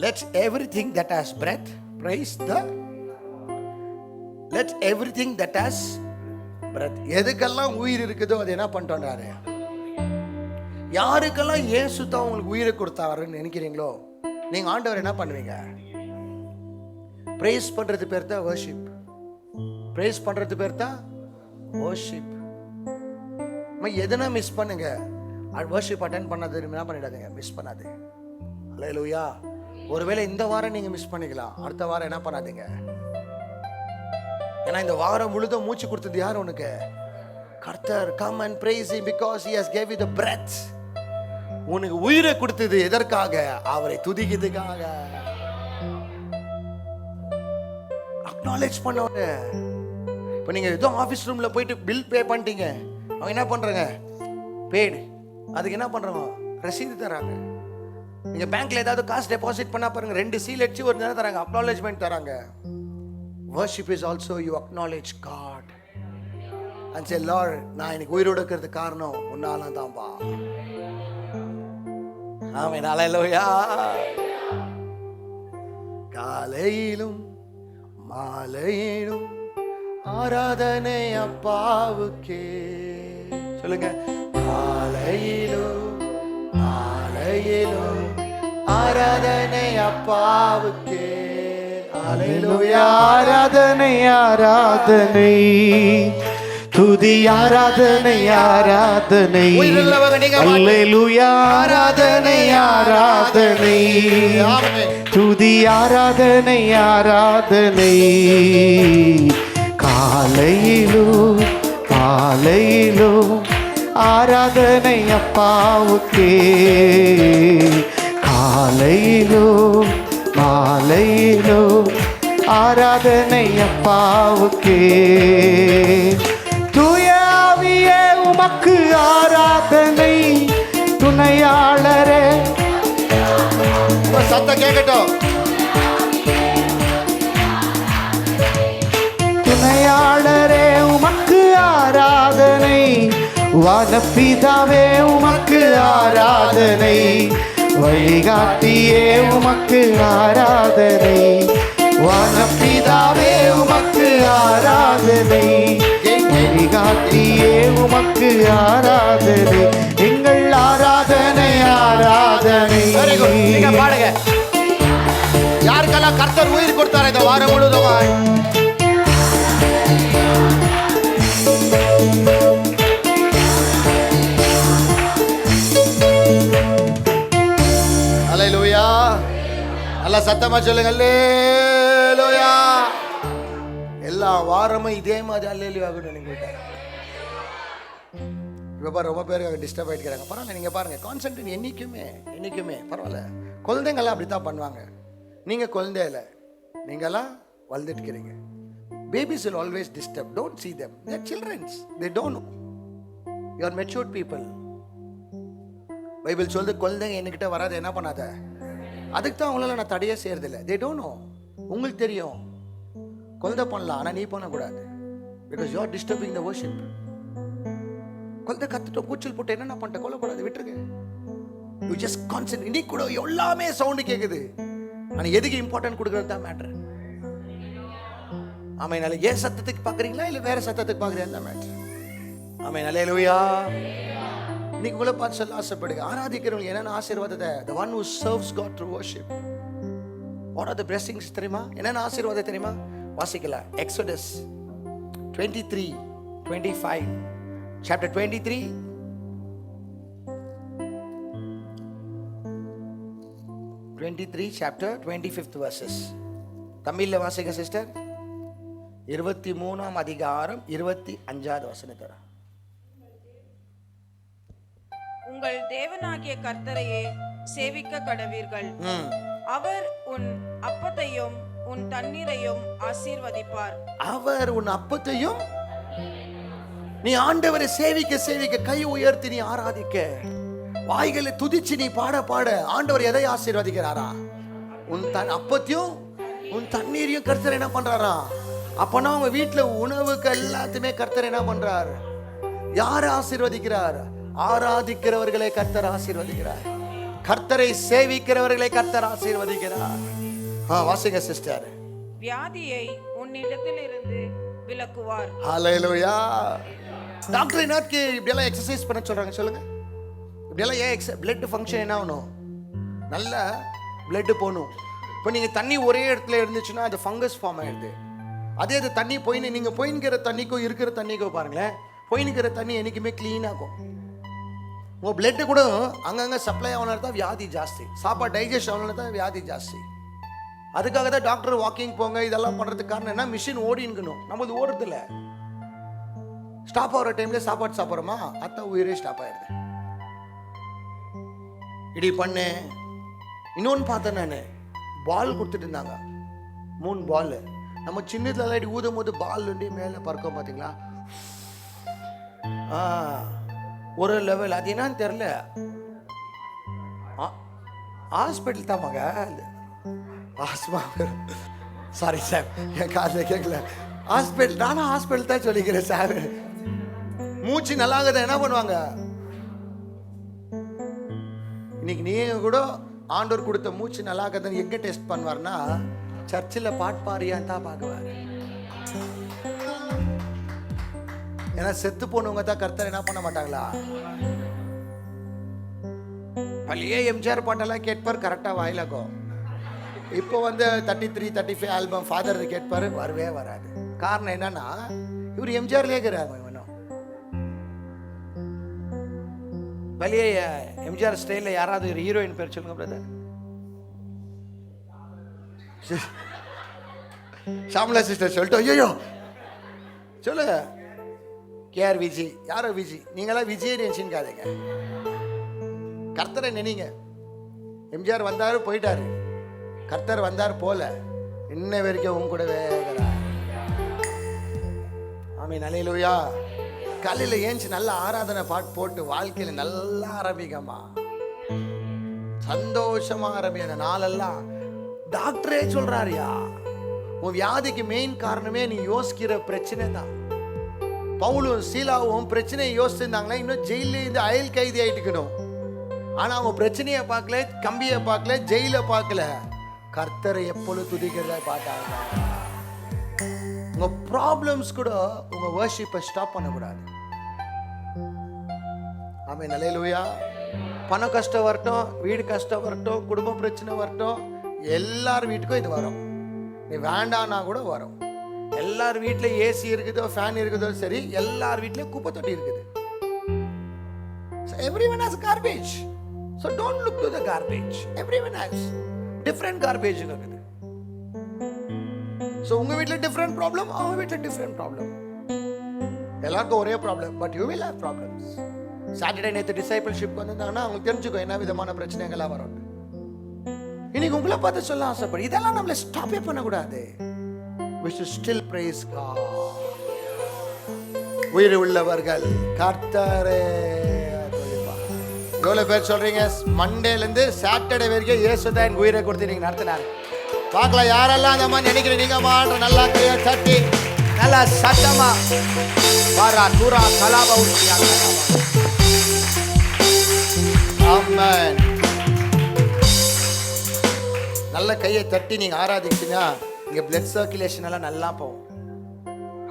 S1: Let everything that has breath praise the. Let everything that has breath. எதுக்கெல்லாம் உயிர் இருக்குதோ அது என்ன பண்ணிட்டோன்றாரு. யாருக்கெல்லாம் இயேசு தான் உங்களுக்கு உயிரை கொடுத்தாருன்னு நினைக்கிறீங்களோ, நீங்க ஆண்டவர் என்ன பண்ணுவீங்க? பிரேஸ் பண்றது பேர் தான் வர்ஷிப். பிரேஸ் பண்றது பேர் தான் வர்ஷிப். எதுனா மிஸ் பண்ணுங்க, வர்ஷிப் அட்டென்ட் பண்ணாது என்ன பண்ணிடாதீங்க, மிஸ் பண்ணாது. அல்லேலூயா. ஒருவேளை இந்த வாரம் நீங்க மிஸ் பண்ணிக்கலாம், அடுத்த வாரம் என்ன பண்ணாதீங்க. ஏன்னா இந்த வாரம் முழுதும் மூச்சு கொடுத்தது யார் உனக்கு? கர்த்தர். Come and praise him because he has gave you the breath. உனக்கு உயிரை கொடுத்தது எதற்காக? அவரை துதிக்கிறதுக்காக. அக்னாலேஜ் பண்ணவங்க. இப்போ நீங்க ஏதோ ஆபீஸ் ரூம்ல போயிட்டு பில் பே பண்ணிட்டீங்க, அவங்க என்ன பண்றாங்க? பேடு. அதுக்கு என்ன பண்றாங்க? ரசீது தராங்க. நீங்க பேங்க்ல ஏதாவது காசு டெபாசிட் பண்ணா பாருங்க, 2 சீல் அடிச்சு ஒரு நேரம் தராங்க, அக்னாலேஜ்மென்ட் தராங்க. Worship is also you acknowledge God and say, Lord, நான் இன்னைக்கு உயிரோட இருக்கிறதுக்கு காரணம் உன்னால தான்பா. ஆமென் அல்லேலூயா. காலையிலும் மாலையிலும் ஆராதனை அப்பாவுக்கே. சொல்லுங்க. காலையிலும் மாலையிலும் ஆராதனை அப்பாவுக்கே. அல்லேலூயா.
S2: ஆராதனை ஆராதனை துதி ஆராதனை ஆராதனை. அல்லேலூயா. ஆராதனை ஆராதனை துதி ஆராதனை ஆராதனை. காலையிலும் மாலையிலும் ஆராதனை அப்பாவுக்கே. காலையிலும் மாலையிலும் ஆராதனை அப்பாவுக்கே. தூய ஆவியே உமக்கு ஆராதனை. துணையாளரே
S1: சத்தம் கேட்கட்டும்.
S2: துணையாளரே உமக்கு ஆராதனை. வானபிதாவே உமக்கு ஆராதனை. வழிகாட்டியே உமக்கு ஆராதனை. வானபிதாவே உமக்கு ஆராதனை. வழிகாட்டியே உமக்கு ஆராதனை. எங்கள் ஆராதனை ஆராதனை.
S1: நீங்க பாடுங்க. யாருக்கெல்லாம் கர்த்தர் உயிர் கொடுத்தாரு இந்த வாரம் முழுவதும்? அல்லேலூயா. நல்லா சத்தமா சொல்லுங்க அல்லேலூயா. எல்லா வாரமும் இதே மாதிரி அல்லேலூயா நினைக்கிட்டேன். இப்போ பாரு, ரொம்ப பேர் டிஸ்டர்ப் ஆகிட்டுக்கிறாங்க. பரவாயில்ல, நீங்கள் பாருங்கள், கான்சென்ட்ரேட் என்றைக்குமே பரவாயில்ல. குழந்தைங்கள்லாம் அப்படி தான் பண்ணுவாங்க. நீங்கள் குழந்தை இல்லை, நீங்கள்லாம் வளர்ந்துட்டுக்கிறீங்க. Babies will always disturb. Don't see them. They are children. They don't know. You are matured people. Bible சொல்லுது, குழந்தைங்க என்கிட்ட வராது, என்ன பண்ணாத, அதுக்கு தான் அவங்களால நான் தடையே செய்யறதில்லை. They don't know. உங்களுக்கு தெரியும் கொல்தை பண்ணலாம், ஆனால் நீ பண்ணக்கூடாது. Because you are disturbing the worship. கொல்தை கத்துட்டோம், கூச்சல் போட்டு என்ன பண்ணிட்டேன், கொல்லக்கூடாது, விட்டுருங்க. You just consent. இன்னைக்கு கூட எல்லாமே சவுண்டு கேட்குது, ஆனால் எதுக்கு இம்பார்ட்டன்ட் கொடுக்குறது தான் மேட்ரு. ஆமைனால ஏன் சத்தத்துக்கு பார்க்குறீங்களா இல்லை வேற சத்தத்துக்கு பார்க்குறீங்க தான் மேட்ரு. ஆமைனால லூயா. இன்னைக்கு உங்களை பார்த்து சொல்ல ஆசைப்படுங்க, ஆராதிக்கிறவங்க என்னென்ன ஆசீர்வாதத்தை, the one who serves God through worship, what are the blessings தெரியுமா? என்னென்ன ஆசீர்வாதம் தெரியுமா? வாசிக்கலாம். Exodus 23:25, chapter 23 chapter 25th verses. தமிழ்ல வாசிங்க சிஸ்டர். 23ஆம் அதிகாரம் 25வது வசனத்தை.
S3: உங்கள் தேவனாகிய கர்த்தரையே சேவிக்க கடவீர்கள். அவர் உன் அப்பத்தையும் உன் தண்ணீரையும் ஆசீர்வதிப்பார். அவர் உன் அப்பத்தையும்,
S1: நீ ஆண்டவரை சேவிக்க சேவிக்க, கை உயர்த்தி நீ ஆராதிக்க, வாய்களை துதிச்சு நீ பாட பாட ஆண்டவர் எதை ஆசீர்வதிக்கிறாரா? உன் அப்பத்தையும் உன் தண்ணீரையும் கர்த்தர் என்ன பண்றாரா? அப்பனா உங்க வீட்டுல உணவுக்கு எல்லாத்தையுமே கர்த்தர் என்ன பண்றார்? யாரை ஆசீர்வதிக்கிறார்? ஆராதிக்கிறவர்களை கர்த்தர் ஆசீர்வதிக்கிறார். கர்த்தரை சேவிக்கிறவர்களை கர்த்தர் ஆசீர்வதிக்கிறார். வாசிங்க சிஸ்டர்.
S3: வியாதியை உன்னிடத்திலிருந்து விலக்குவார்.
S1: ஹல்லேலூயா. டாக்டர் என்னக்கு இப்படி எல்லாம் எக்ஸசைஸ் பண்ண சொல்றாங்க சொல்லுங்க. இப்படி எல்லாம் ஏன் பிளட் ஃபங்க்ஷன் என்ன ஆகணும்? நல்ல பிளட் போகணும். இப்போ நீங்க தண்ணி ஒரே இடத்துல இருந்துச்சுன்னா அது ஃபங்கஸ் ஃபார்ம் ஆயிடுது. அதே அது தண்ணி போயின்னு நீங்க போயின்கிற தண்ணிக்கும் இருக்கிற தண்ணிக்கும் பாருங்களேன், போயின்கிற தண்ணி என்னைக்குமே க்ளீன் ஆகும். உங்கள் பிளட்டு கூட அங்கங்கே சப்ளை ஆகணும் தான் வியாதி ஜாஸ்தி, சாப்பாடு டைஜஸ்ட் ஆகணும் தான் வியாதி ஜாஸ்தி. அதுக்காக தான் டாக்டர் வாக்கிங் போங்க இதெல்லாம் பண்ணுறதுக்கு காரணம் என்ன? மிஷின் ஓடினுக்கணும், நம்மளது ஓடுறதில்ல. ஸ்டாப் ஆகிற டைம்ல சாப்பாடு சாப்பிட்றோமா, அத்தை உயிரே ஸ்டாப் ஆயிடுது. இப்படி பண்ணு. இன்னொன்று பார்த்தேன் நான், பால் கொடுத்துட்டு இருந்தாங்க, 3 பால். நம்ம சின்னதுல இப்படி ஊதும் போது பால் மேலே பறக்கும் பார்த்தீங்களா? ஒரு லெவல். அது என்னன்னு தெரியல. ஹாஸ்பிட்டல் தான் மக, ஆஸ்மா. சாரி சார், என் காதில் கேட்கல. ஹாஸ்பிட்டல், நானும் ஹாஸ்பிட்டல் தான் சொல்லிக்கிறேன் சார். மூச்சு நல்லாகுது என்ன பண்ணுவாங்க? இன்னைக்கு நீங்க கூட ஆண்டவர் கொடுத்த மூச்சு நல்லாகுதுன்னு எங்க டெஸ்ட் பண்ணுவார்னா, சர்ச்சில் பாட்பாரியான் தான் பார்க்குவார். ஏன்னா செத்து போனவங்க தான் கர்த்தர் என்ன பண்ண மாட்டாங்களா? பழைய எம்ஜிஆர் பாட்டெல்லாம் கேட்பார், கரெக்டாக வாயிலாகும். இப்போ 33, 35 ஆல்பம் ஃபாதர் கேட்பாரு, வரவே வராது. காரணம் என்னன்னா, இவர் எம்ஜிஆர்லேயே இருக்கிறார். பழைய எம்ஜிஆர் ஸ்டைலில் யாராவது ஒரு ஹீரோயின் பேர் சொல்லுங்க பிரதர். ஷாம்லா சிஸ்டர் சொல்லிட்டு, ஐயோ சொல்லு. கேஆர் விஜி. யாரோ விஜி. நீங்களாம் விஜய் நினைச்சுக்காதீங்க, கர்த்தரை நினைங்க. எம்ஜிஆர் வந்தாரு போயிட்டாரு, கர்த்தர் வந்தார் போல, இன்ன வரைக்கும் உங்க கூட வேகிறார். ஆமீன். அல்லேலூயா. காலையில் ஏஞ்சி நல்ல ஆராதனை பாட்டு போட்டு வாழ்க்கையில நல்லா ஆரம்பிக்கமா, சந்தோஷமா ஆரம்பி. அந்த நாளெல்லாம் டாக்டரே சொல்றாருயா, உன் வியாதிக்கு மெயின் காரணமே நீ யோசிக்கிற பிரச்சனை தான். பவுலும் சீலாவும் பிரச்சனையை யோசிச்சிருந்தாங்களா, இன்னும் ஜெயில இருந்து அயல் கைதி ஆயிட்டுக்கணும். ஆனா அவங்க பிரச்சனையை பார்க்கல, கம்பியை பார்க்கல, ஜெயில பார்க்கல, கர்த்தரை எப்பொழுது துதிக்கிறத பார்த்தாங்க. உங்க ப்ராப்ளம்ஸ் கூட உங்க வர்ஷிப்பை ஸ்டாப் பண்ணக்கூடாது. ஆமென். அல்லேலூயா. பண கஷ்டம் வரட்டும், வீடு கஷ்டம் வரட்டும், குடும்ப பிரச்சனை வரட்டும், எல்லார் வீட்டுக்கும் இது வரும். நீ வேண்டான்னா கூட வரும். எல்லார் வீட்டில் ஏசி இருக்குதோ, ஃபேன் இருக்குதோ சரி, எல்லார் வீட்லயும் குப்பை தொட்டி இருக்குது. So everyone has garbage. So don't look to the garbage. Everyone has different garbage இருக்குது. So உங்க வீட்ல different problem, அவங்க வீட்ல different problem. எல்லாருக்கும் ஒரே problem, but you will have problems. Saturday நேற்று டிசைபிள்ஷிப் வந்திருந்தாங்கன்னா அவங்களுக்கு தெரிஞ்சுக்கோ என்ன விதமான பிரச்சனைகள்லாம் வரும். இன்னைக்கு உங்களை பார்த்து சொல்ல ஆசைப்படு, இதெல்லாம் நம்மளை ஸ்டாப்பே பண்ணக்கூடாது. We should still praise God. உயிர் உள்ளவர்கள் கர்த்தரே. எவ்வளோ பேர் சொல்றீங்க மண்டேலேருந்து சாட்டர்டே வரைக்கும் இயேசு தான் எனக்கு உயிரை கொடுத்து நீங்கள் நடத்தினார்? பார்க்கலாம் யாரெல்லாம் அந்த மாதிரி நினைக்கிறீங்க. நீங்கள் மாற்ற நல்லா கையை தட்டி நல்லா சத்தமா வாரா தூரா கலாபா ஆமென். நல்ல கையை தட்டி நீங்கள் ஆராதிச்சிங்கன்னா இங்கே பிளட் சர்க்குலேஷன் எல்லாம் நல்லா போகும்.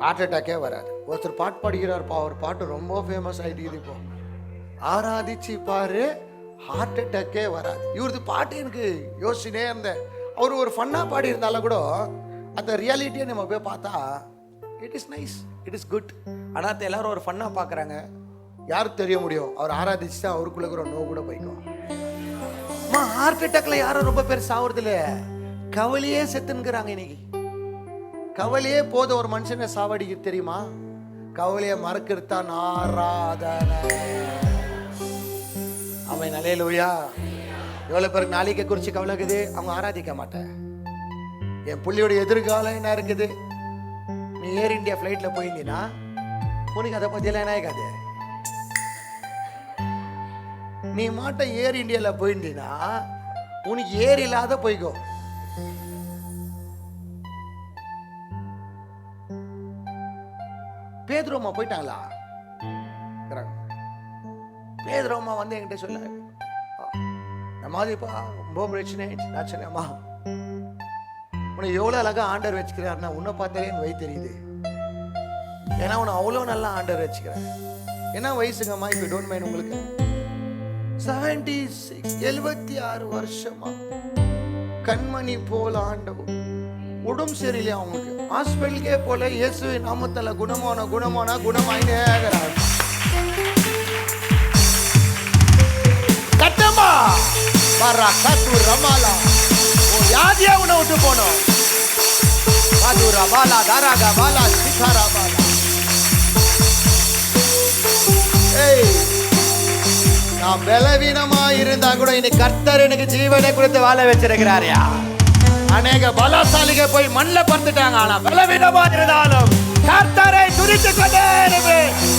S1: ஹார்ட் அட்டாக்கே வராது. ஒருத்தர் பாட்டு பாடுகிறார்ப்பா, அவர் பாட்டு ரொம்ப ஃபேமஸ் ஆகிட்டு இப்போ. ஆராதிச்சு பாரு, ஹார்ட் அட்டாக்கே வராது. இவரது பாட்டு எனக்கு யோசிச்சுனே இருந்தேன். அவர் ஒரு ஃபன்னாக பாடி இருந்தாலும் கூட அந்த ரியாலிட்டியை நம்ம போய் பார்த்தா it is nice, it is good. ஆனால் எல்லாரும் ஒரு ஃபன்னாக பார்க்குறாங்க. யாருக்கு தெரிய முடியும் அவர் ஆராதிச்சு தான் அவருக்குள்ள கூட நோ கூட போய்க்கும். ஹார்ட் அட்டாக்ல யாரும் ரொம்ப பேர் சாவறதில்ல, கவலையே செத்துங்கிறாங்க. இன்னைக்கு கவலையே போத ஒரு மனுஷனை சாவடிக்க தெரியுமா? கவலையை மறக்கிறதான் ஆராதனை. அவன் அல்லேலூயா. எவ்வளவு பேருக்கு நாளைக்கு குறிச்சு கவலை இருக்குது, அவங்க ஆராதிக்க மாட்டேன். என் புள்ளியோட எதிர்காலம் என்ன இருக்குது? நீ ஏர் இந்தியா ஃபிளைட்ல போயிருந்தீங்கன்னா உனக்கு அதை பத்தி எல்லாம் என்ன ஆகாது. நீ மாட்ட ஏர் இந்தியால போயிருந்தீங்கன்னா உனக்கு ஏர் இல்லாத போய்க்கோ. பேதுரோமா போயிட்டாங்களா? பேதுரோமா வந்து என்கிட்ட சொல்ல, இந்த மாதிரிப்பா ரொம்ப பிரச்சனை. நான் சொன்னேம்மா, உன்னை எவ்வளோ அழகா ஆண்டர் வச்சுக்கிறாருன்னா உன்னை பார்த்தாலே எனக்கு வயசு தெரியுது. ஏன்னா உன்னை அவ்வளோ நல்லா ஆண்டர் வச்சுக்கிறேன். என்ன வயசுங்கம்மா இப்போ டோன்ட் மைண்ட் உங்களுக்கு? 76, 76 வருஷமா கண்மணி போல ஆண்டவர். உடம்பு சரியில்லையா அவங்களுக்கு? ஹாஸ்பிட்டலுக்கே போல இயேசு நாமத்துல குணமான குணமாயினே கட்டமா வர்றா கத்து ரமாலா யாதியா உன்னை விட்டு போனோம். மதுரா பாலா தாராகா பாலா சிகாரா பாலா. ஏய், நான் பலவீனமா இருந்தா கூட இன்னைக்கு கர்த்தர் எனக்கு ஜீவனை கொடுத்து வாழ வச்சிருக்கிறாரியா. அநேக பலசாலிக போய் மண்ணில் பறந்துட்டாங்க. ஆனா பலவீனமா இருந்தாலும் கர்த்தரை துதித்து கொண்டே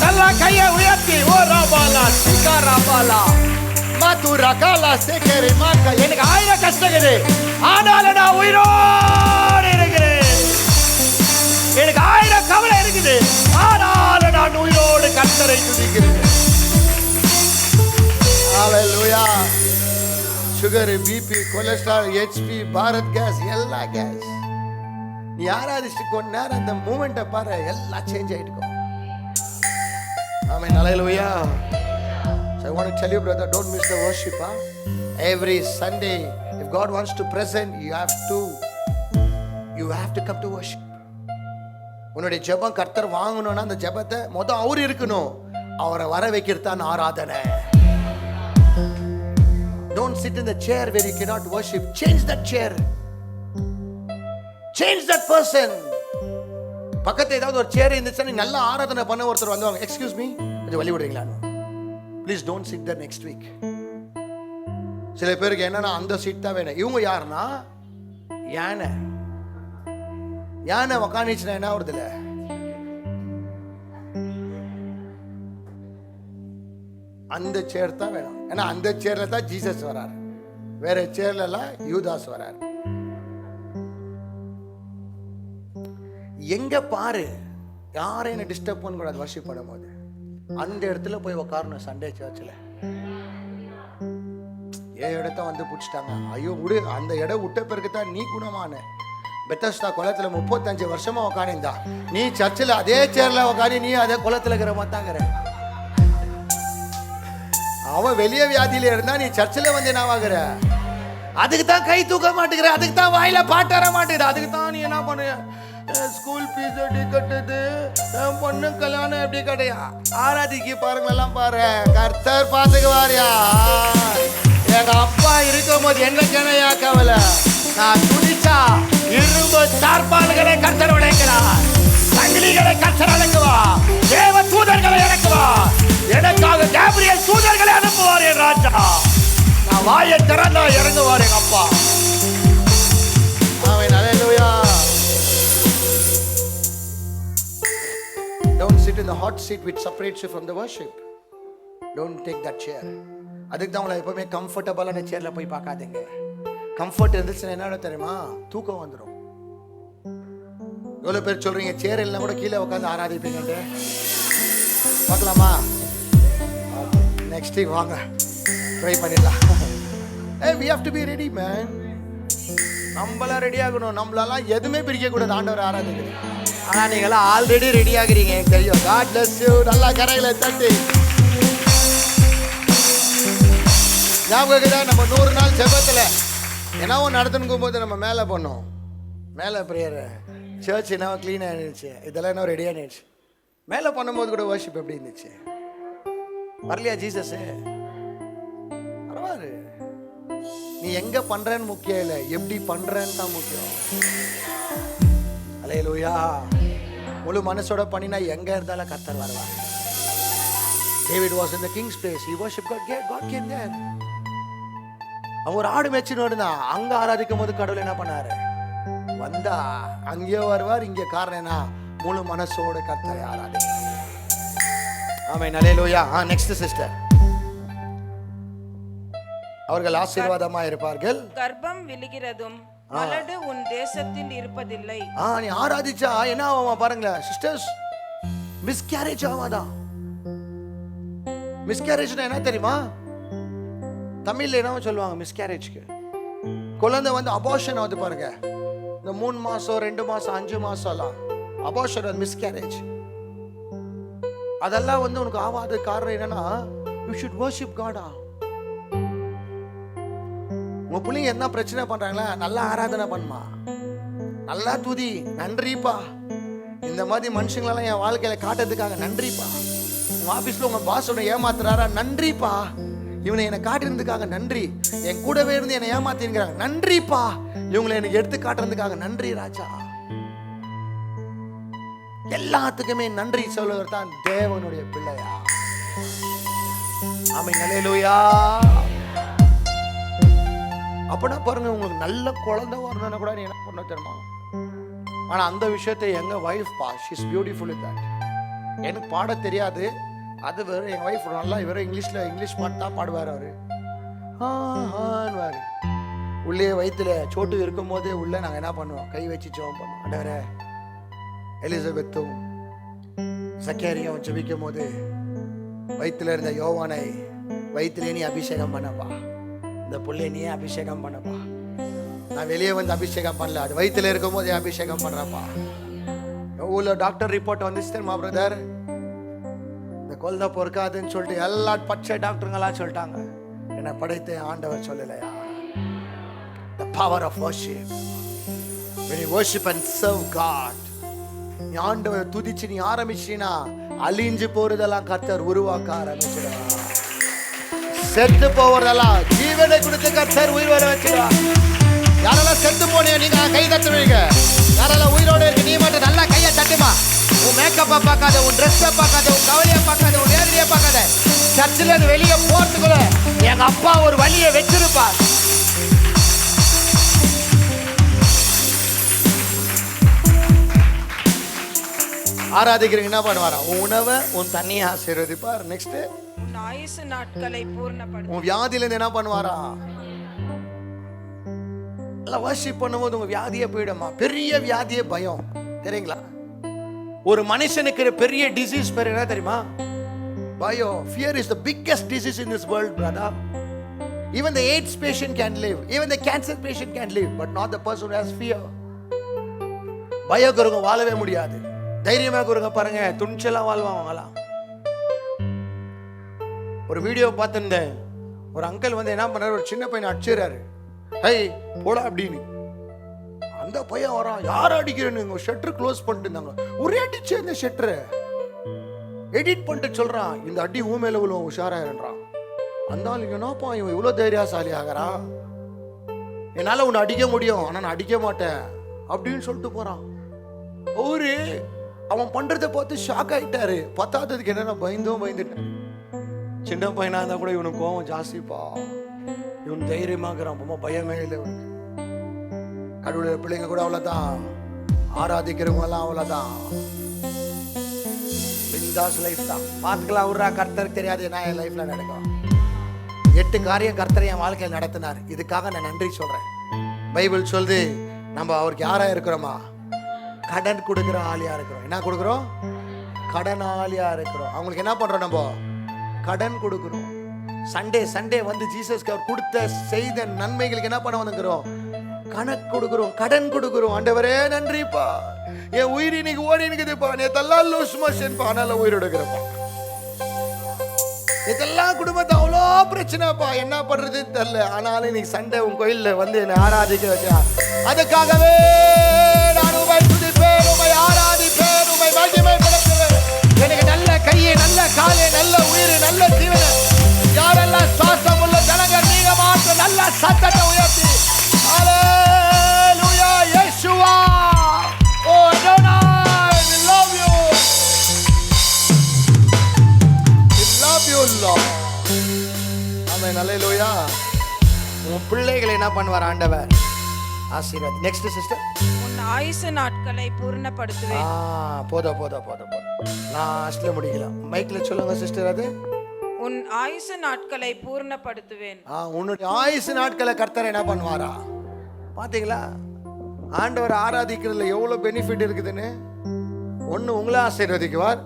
S1: நல்லா கையை உயர்த்தி ஓ ராபாலா சிகா ராபாலா மதுரா காலா சேகரி மாக்கா. எனக்கு 1000 கஷ்டம் இருக்குது, ஆனாலும் நான் உயிரோடு இருக்கிறேன். எனக்கு 1000 கவலை இருக்குது, ஆனாலும் நான் உயிரோடு கர்த்தரை துதிக்கிறேன். ஹalleluya. Sugar, BP, cholesterol, HP, Bharat gas, எல்லா கேஸ் நீ ஆராதிச்சுட்டு கொஞ்ச நேரம் அந்த மூமெண்ட்டை பாரு, எல்லாம் சேஞ்ச் ஆகிட்டு. ஆமென். ஹalleluya. So I want to tell you brother, don't miss the worship. Every Sunday if God wants to present, you have to come to worship. உன்னுடைய ஜெபம் கர்த்தர் வாங்கணும்னா அந்த ஜெபத்தை அவர் இருக்கணும். அவரை வர வைக்கிறதான் ஆராதனை. Don't sit in the chair where you cannot worship. Change that chair. Change that person. பக்கத்துல ஏதாவது ஒரு சேர் இருந்துச்சுன்னா நீ நல்லா ஆராதனை பண்ண ஒருத்தர் வந்துவாங்க. எக்ஸ்கியூஸ் மீ, கொஞ்சம் வழி விடுறீங்களா? Please don't sit there next week. சில பேருக்கு என்னன்னா அந்த சீட் தான் வேணும். இவங்க யாருன்னா யானை உக்காந்துச்சுன்னா என்ன வருதுல? அந்த சேர் தான் வேணும். ஏன்னா அந்த சேர்ல தான் ஜீசஸ் வராரு, வேற சேர்ல எல்லாம் யூதாஸ் வராரு. எங்க பாரு, யாரையும் என்ன டிஸ்டர்ப் பண்ண கூடாது. வர்ஷிப் பண்ணும்போது அந்த இடத்துல போய் உட்காரணும். சண்டே சர்ச்சில் இடத்த வந்து பிடிச்சிட்டாங்க. ஐயோ விடு, அந்த இடம் விட்ட பிறகு தான் நீ குணமான. பெத்தஸ்தா குளத்துல 35 வருஷமா உட்காந்துருந்தா, நீ சர்ச்சில் அதே சேர்ல உட்காந்து நீ அதே குளத்துல இருக்கிற மாத்தாங்கிற. அவன் வெளியே வியாதியில இருந்தா நீ சர்ச்சில் வந்து என்ன ஆகுற? அதுக்கு தான் கை தூக்க மாட்டேங்கிற, அதுக்கு தான் வாயில பாட்டு வர மாட்டேங்குது, அதுக்கு தான் நீ என்ன பண்ணு? ஸ்கூல் ஃபீஸ் எப்படி கட்டுது, பொண்ணு கல்யாணம் எப்படி கட்டையா? ஆராதிக்கு பாருங்களெல்லாம் பாரு, கர்த்தர் பார்த்துக்குவாரியா. எங்க அப்பா இருக்கும் போது என்ன ஜனையா கவலை? நான் துடிச்சா இரும்பு தார்பால்களை கர்த்தர் உடைக்கிறார், சங்கிலிகளை கர்த்தர் அடக்குவா, தேவ தூதர்களை இறக்குவா. எனக்காக கேப்ரியல் தூதர்களை அனுப்புவார் என் ராஜா. நான் வாயை திறந்தா இறங்குவார் எங்க அப்பா. ஆமென். ஹல்லேலூயா. Don't sit in the hot seat which separates you from the worship. Don't take that chair. அதுக்கு தான் உங்களை எப்பவுமே கம்ஃபர்டபுளான சேர்ல போய் பார்க்காதீங்க. கம்ஃபர்ட் இருந்துச்சுன்னா என்ன தெரியுமா, தூக்கம் வந்துடும். எவ்வளோ பேர் சொல்றீங்க சேர் இல்லைனா கூட கீழே உட்காந்து ஆராதிப்பீங்கன்ட்டு? பார்க்கலாமா? நெக்ஸ்ட் வீக் வாங்க, ட்ரை பண்ணிடலாம். we have to be ready man. நம்மளாம் ரெடி ஆகணும். நம்மளாலாம் எதுவுமே பிரிக்க கூடாது ஆண்டவர் ஆராதிக்கிறது. ஆனா நீங்களாம் ஆல்ரெடி ரெடி ஆகிறீங்க, எனக்கு தெரியும். God bless you. நல்லா கரைகளை தட்டி ஞாபகம் நம்ம 100 நாள் ஜெபத்தில் என்னவோ நடத்தணும் போது நம்ம மேலே பண்ணோம், மேலே ப்ரேயர், சர்ச் என்னவோ க்ளீன் ஆகிடுச்சு, இதெல்லாம் என்ன ரெடி ஆகிடுச்சு. மேலே பண்ணும்போது கூட வர்ஷிப் எப்படி இருந்துச்சு? வரலையா ஜீசஸு? பரவாயில்ல, நீ எங்க பண்றன்னு முக்கியம் இல்லை, எப்படி பண்றன்னு தான் முக்கியம். அல்லேலூயா. முழு மனசோட பண்ணினா எங்க இருந்தாலும் கர்த்தர் வருவார். David was in the king's place. He worshiped God. God came there. அவன் ஒரு ஆடு மேய்ச்சின்னு இருந்தான். அங்க ஆராதிக்கும் போது கடவுள் என்ன பண்ணாரு? வந்தா அங்கேயோ வருவார். இங்கே காரணம் என்ன? முழு மனசோட கர்த்தரை ஆராதிக்கிறார். ஆமென். அல்லேலூயா. Next sister. அவர்கள் ஆசீர்வாதமா இருப்பார்கள்.
S3: கர்ப்பம் விழுகிறதும் மலடு உன் தேசத்தில் இருப்பதில்லை.
S1: நீ ஆராதிச்சா என்ன ஆகும் பாருங்களேன் சிஸ்டர்ஸ், மிஸ்கேரேஜ் ஆகாதான். மிஸ்கேரேஜ்னா என்ன தெரியுமா? தமிழ்ல என்ன சொல்லுவாங்க மிஸ்கேரேஜ்க்கு? குழந்தை வந்து அபார்ஷன் ஆகுது பாருங்க. இந்த 3 மாசம் 2 மாசம் 5 மாசம் எல்லாம் அபார்ஷன், மிஸ்கேரேஜ். அதெல்லாம் வந்து உனக்கு ஆகாத காரணம் என்னன்னா, யூ ஷுட் வர்ஷிப் காட். உங்க பிள்ளைங்க என்ன பிரச்சனை பண்றாங்களா, நல்லா ஆராதனை பண்ணுமா, நல்லா துதி, நன்றிப்பா. இந்த மாதிரி மனுஷங்களெல்லாம் என் வாழ்க்கையில காட்டுறதுக்காக நன்றிப்பா. உங்க ஆபீஸ்ல உங்க பாஸ் உன்னை ஏமாத்துறாரா, நன்றிப்பா. இவனை என்னை காட்டுறதுக்காக நன்றி. என் கூடவே இருந்து என்னை ஏமாத்திருக்கிறாங்க, நன்றிப்பா. இவங்களை எனக்கு எடுத்து காட்டுறதுக்காக நன்றி ராஜா. எல்லாத்துக்குமே நன்றி சொல்லுவது தான் தேவனுடைய பிள்ளையா. ஆமென். அல்லேலூயா. அப்படின்னா பாருங்க, உங்களுக்கு நல்ல குழந்தை வரணும்னா கூட நீ என்ன பண்ண தெரியுமா? ஆனா அந்த விஷயத்தை எங்க வைஃப் பா, she is beautiful in that. எனக்கு பாட தெரியாது, அது வேற. எங்க வைஃப் நல்லா வேற இங்கிலீஷ் பாட்டு தான் பாடுவார். அவரு உள்ளே வயிற்றுல சோட்டு இருக்கும் போதே உள்ள நாங்க என்ன பண்ணுவோம், கை வச்சு ஜெபம் பண்ணுவோம். ஆண்டவரே, எலிசபெத்தும் சக்கேரியாவும் ஜெபிக்கும் போது வயிற்றுல இருந்த யோவானை வயிற்றுல நீ அபிஷேகம் பண்ணப்பா, இந்த புள்ளைய நீயே அபிஷேகம் பண்ணப்பா. நான் வெளியே வந்து அபிஷேகம் பண்ணல, அது வயிற்றுல இருக்கும் போதே அபிஷேகம் பண்றப்பா. எவ்வளோ டாக்டர் ரிப்போர்ட் வந்துச்சு தெரியுமா பிரதர்? இந்த குழந்தை பொறுக்காதுன்னு சொல்லிட்டு எல்லா பச்சை டாக்டருங்களா சொல்லிட்டாங்க. என்னை படைத்த ஆண்டவர் சொல்லலையா? The power of worship. When you worship and serve God, நீ ஆண்டவரை துதிச்சு நீ ஆரம்பிச்சினா அழிஞ்சு போறதெல்லாம் கர்த்தர் உருவாக்க ஆரம்பிச்சிடுவார். செத்து போவதெல்லாம் ஜீவனை கொடுத்து கர்த்தர் உயிர் வர வச்சிடுவார். யாரெல்லாம் செத்து போனீங்க நீங்க கை தட்டுவீங்க. யாரெல்லாம் உயிரோடு இருக்கு நீ மட்டும் நல்லா கையை தட்டுமா. உன் மேக்கப்பை பார்க்காத, உன் ட்ரெஸ்ஸை பார்க்காத, உன் கவலையை பார்க்காத, உன் வேதனையை பார்க்காத. சர்ச்சில் இருந்து வெளியே போறதுக்குள்ள எங்க அப்பா ஒரு வழியை வச்சிருப்பார். ஆராதிக்கிறீங்க என்ன பண்ணுவாரா? உன் உணவை உன் தண்ணியை ஆசீர்வதிப்பார். நெக்ஸ்ட்,
S3: உன் ஆயுசு நாட்களை பூர்ணப்படுத்தும்.
S1: உன் வியாதியில இருந்து என்ன பண்ணுவாரா? எல்லாம் வர்ஷிப் பண்ணும்போது உங்க வியாதியே போயிடுமா. பெரிய வியாதியே பயம் தெரியுங்களா? ஒரு மனுஷனுக்கு பெரிய டிசீஸ் பேர் என்ன தெரியுமா? பயம். Fear is the biggest disease in this world, brother. Even the AIDS patient can live, even the cancer patient can live, but not the person who has fear. பயக்குறவங்க வாழவே முடியாது. தைரியமா குறங்க பாருங்க, துணிச்சலா வாழ்வாங்கலாம். ஒரு வீடியோ பார்த்திருந்தேன். ஒரு அங்கிள் வந்து என்ன பண்றாரு, ஒரு சின்ன பையனை அடிச்சிடறாரு. ஹை போடா அப்படின்னு. அந்த பையன் வரான், யார் அடிக்கிறேன்னு ஷட்டர் க்ளோஸ் பண்ணிட்டு இருந்தாங்க. ஒரே அடிச்சு அந்த ஷட்டரை எடிட் பண்ணிட்டு சொல்றான், இந்த அடி ஊமையில இவ்வளோ உஷாராயிரன்றான். அந்த ஆள் என்னப்பா இவன் இவ்வளோ தைரியசாலி ஆகிறான், என்னால் உன்னை அடிக்க முடியும் ஆனால் நான் அடிக்க மாட்டேன் அப்படின்னு சொல்லிட்டு போறான். அவரு அவன் பண்றதை பார்த்து ஷாக் ஆயிட்டாரு. பத்தாததுக்கு என்னன்னா பயந்துட்டாரு. சின்ன பையனா இருந்தா கூட இவனுக்கு கோவம் ஜாஸ்திப்பா. இவன் தைரியமாக்குறான், ரொம்ப பயமே இல்லை இவனுக்கு. கடவுளை பிள்ளைங்க கூட அவ்வளோதான், ஆராதிக்கிறவங்க எல்லாம் அவ்வளோதான். பிந்தாஸ் லைஃப் தான். பார்த்துக்கலாம் விட்றா, கர்த்தருக்கு தெரியாது என்ன என் லைஃப்ல நடக்கும். 8 காரியம் கர்த்தர் என் வாழ்க்கையில் நடத்தினார். இதுக்காக நான் நன்றி சொல்றேன். பைபிள் சொல்லுது நம்ம அவருக்கு யாரா இருக்கிறோமா? கடன் கொடுக்குற ஆளியா இருக்கிறோம். என்ன கொடுக்குறோம்? கடனாளியா இருக்கிறோம். அவங்களுக்கு என்ன பண்றோம்? நம்ம கடன் கொடுக்குறோம். சண்டே வந்து ஜீசஸ்க்கு அவர் கொடுத்த செய்த நன்மைகளுக்கு என்ன பண்ண வந்துக்கிறோம்? கணக்கு கொடுக்குறோம், கடன் கொடுக்குறோம். ஆண்டவரே நன்றிப்பா, என் உயிர் இன்னைக்கு ஓடி இருக்குதுப்பா, நேத்தெல்லாம் லூஸ் மோஷன்ப்பா, ஆனால உயிர் எடுக்கிறப்பா. இதெல்லாம் குடும்பத்தை அவ்வளோ பிரச்சனைப்பா, என்ன பண்றதுன்னு தெரியல. ஆனாலும் இன்னைக்கு சண்டே உன் கோயில்ல வந்து என்னை ஆராதிக்க வச்சா, அதுக்காகவே நான் உமை துதிப்பேன், உமை ஆராதிப்பேன், உமை மகிமைப்படுத்துவேன். எனக்கு நல்ல கையை, நல்ல காலை, நல்ல உயிர், நல்ல ஜீவனை, யாரெல்லாம் சுவாசம் உள்ள ஜனங்கள் நீங்க மாற்ற நல்ல சத்தத்தை உயர்த்தி ஹல்லேலூயா இயேசுவா. Oh Adonai, we love you, we love you Lord. Amen. Hallelujah. உன் பிள்ளைகளை என்ன பண்ணுவார் ஆண்டவர்? ஆசீர்வாதி. Next sister.
S3: உன் ஆயுசு நாட்களை பூர்ணப்படுத்துவேன்.
S1: போதும். லாஸ்ட்ல முடியல. மைக்ல சொல்லுங்க சிஸ்டர். அது
S3: உன் ஆயுசு நாட்களை பூர்ணப்படுத்துவேன்.
S1: உன்னுடைய ஆயுசு நாட்களை கர்த்தர் என்ன பண்ணுவாரா? பாத்தீங்களா? ஆண்டவர் ஆராதிக்கிறதுல எவ்வளவு பெனிஃபிட் இருக்குதுன்னு. ஒன்னு உங்களை ஆசீர்வதிக்குவார்,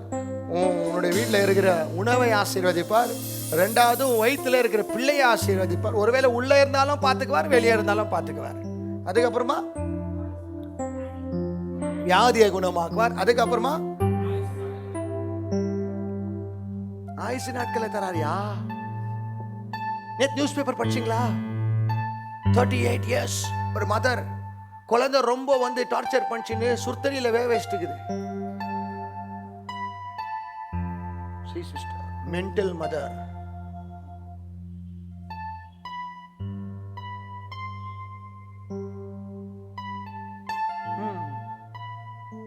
S1: உன்னுடைய வீட்டில் இருக்கிற உணவை ஆசீர்வதிப்பார். ரெண்டாவது வயிற்றுல இருக்கிற பிள்ளையை ஆசீர்வதிப்பார். ஒருவேளை உள்ள இருந்தாலும் பார்த்துக்குவார், வெளியே இருந்தாலும் பார்த்துக்குவார். அதுக்கப்புறமா வியாதியை குணமாக்குவார். அதுக்கப்புறமா ஆயுசு நாட்களை தராரியா? நேத்து நியூஸ் பேப்பர் படிச்சீங்களா? 38 years ஒரு மதர் குழந்தை ரொம்ப வந்து டார்ச்சர் பண்ணிச்சுன்னு சுர்த்தனில வச்சுட்டுக்குது. Mental mother.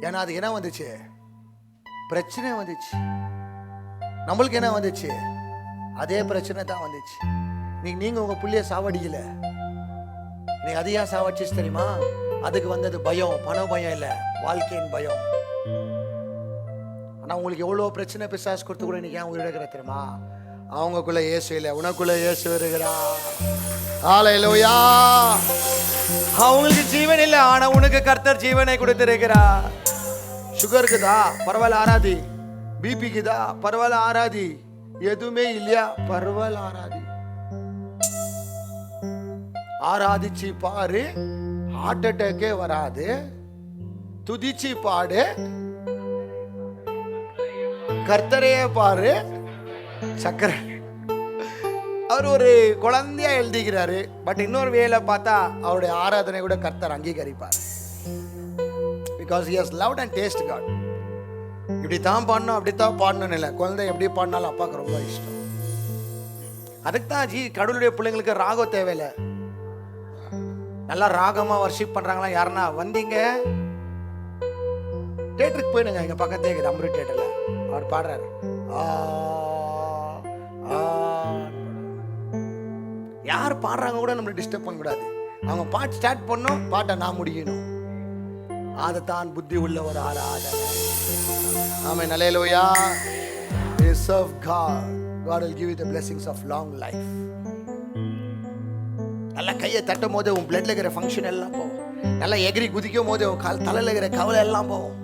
S1: ஏன்னா அது என்ன வந்துச்சு? பிரச்சனை வந்துச்சு. நம்மளுக்கு என்ன வந்துச்சு? அதே பிரச்சனை தான் வந்துச்சு. நீங்க உங்க புள்ளைய சாவடிக்கல, நீங்க அது ஏன் சாவடிச்சு தெரியுமா? அதுக்கு வந்தது பயம், பண பயம் இல்ல, வாழ்க்கையின் பயம். ஆனா உங்களுக்கு எவ்வளவு பிரச்சனை பிசாசு கொடுத்து கூட நீங்க ஏன் உயிரிழக்கிற தெரியுமா? அவங்களுக்குள்ள இயேசு இல்ல, உனக்குள்ள இயேசு இருக்கிறா. ஹல்லேலூயா. அவங்களுக்கு ஜீவன் இல்ல, ஆனா உனக்கு கர்த்தர் ஜீவனை கொடுத்திருக்கிறா. சுகருக்குதா பரவாயில்ல ஆராதி, பிபிக்குதா பரவாயில்ல ஆராதி, எதுவுமே இல்லையா பரவாயில்ல ஆராதி. ஆராதிச்சு பாரு, ஹார்ட் அட்டாக்கே வராது. துதிச்சு பாடு, கர்த்தரையே பாரு, சக்கரை. அவர் ஒரு குழந்தையா எழுதிக்கிறாரு. பட் இன்னொரு வேலை பார்த்தா அவருடைய ஆராதனை கூட கர்த்தர் அங்கீகரிப்பார். Because he has loved and tasted God. இப்படித்தான் பாடணும், அப்படித்தான் பாடணும்னு இல்லை, குழந்தை எப்படி பாடினாலும் அப்பாவுக்கு ரொம்ப இஷ்டம். அதுக்கு தான் கடவுளுடைய பிள்ளைங்களுக்கு ராகம் தேவையில்லை. நல்லா ராகமா வர்ஷிப் பண்றாங்களா? யாருன்னா வந்தீங்க தியேட்டருக்கு போயிடுங்க, எங்க பக்கத்தே இருக்குது அம்ரு தியேட்டர்ல. அவர் பாடுறாரு, யார் பாடுறாங்க கூட நம்மளை டிஸ்டர்ப் பண்ணக்கூடாது. அவங்க பாட்டு ஸ்டார்ட் பண்ணணும், பாட்டை நான் முடியணும். அதுதான் புத்தி உள்ள ஒரு ஆராதனை. ஆமென். ஹல்லேலூயா. We serve God. God will give you the blessings of long life. நல்லா கையை தட்டும் போது உன் பிளட்ல இருக்கிற ஃபங்க்ஷன் எல்லாம் போகும். நல்லா எகிரி குதிக்கும் போது உன் தலையில இருக்கிற கவலை எல்லாம் போகும்.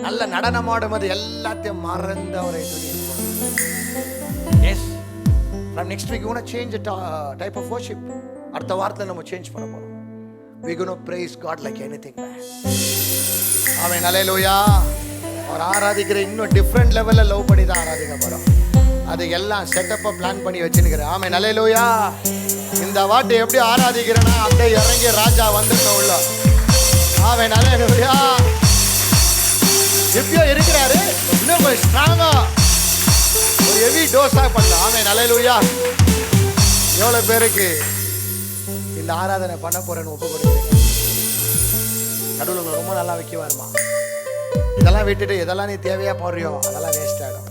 S1: நல்ல நடனம் ஆடும் போது எல்லாத்தையும் மறந்தவரை துதிப்போம். Yes, from next week we going to change the type of worship. அடுத்த வாரத்துல நம்ம சேஞ்ச் பண்ண போறோம். we going to praise God like anything, man. ஆமென். ஹல்லேலூயா. அவர் ஆராதிக்கிற இன்னும் டிஃப்ரெண்ட் லெவல்ல லவ் பண்ணி தான் ஆராதிக்க போறோம். அது எல்லாம் செட்டப்பா பிளான் பண்ணி வச்சிருக்கிறேன். ஆமென். ஹல்லேலூயா. இந்த வாட்டி எப்படி ஆராதிக்கிறேன்னா அப்படியே இறங்கி ராஜா வந்துட்டோம் உள்ள. ஆமென். ஹல்லேலூயா. எப்படியோ இருக்கிறாரு, இன்னும் கொஞ்சம் ஸ்ட்ராங்கா ஒரு ஹெவி டோஸா பண்ணலாம். ஆமென். ஹல்லேலூயா. எவ்வளவு பேருக்கு இந்த ஆராதனை பண்ண போறேன்னு ஒப்பு கொடுக்குறீங்க? கடவுள் உங்களை ரொம்ப நல்லா வைக்குவாருமா. இதெல்லாம் விட்டுட்டு எதெல்லாம் நீ தேவையா போடுறியோ அதெல்லாம் வேஸ்ட் ஆகும்.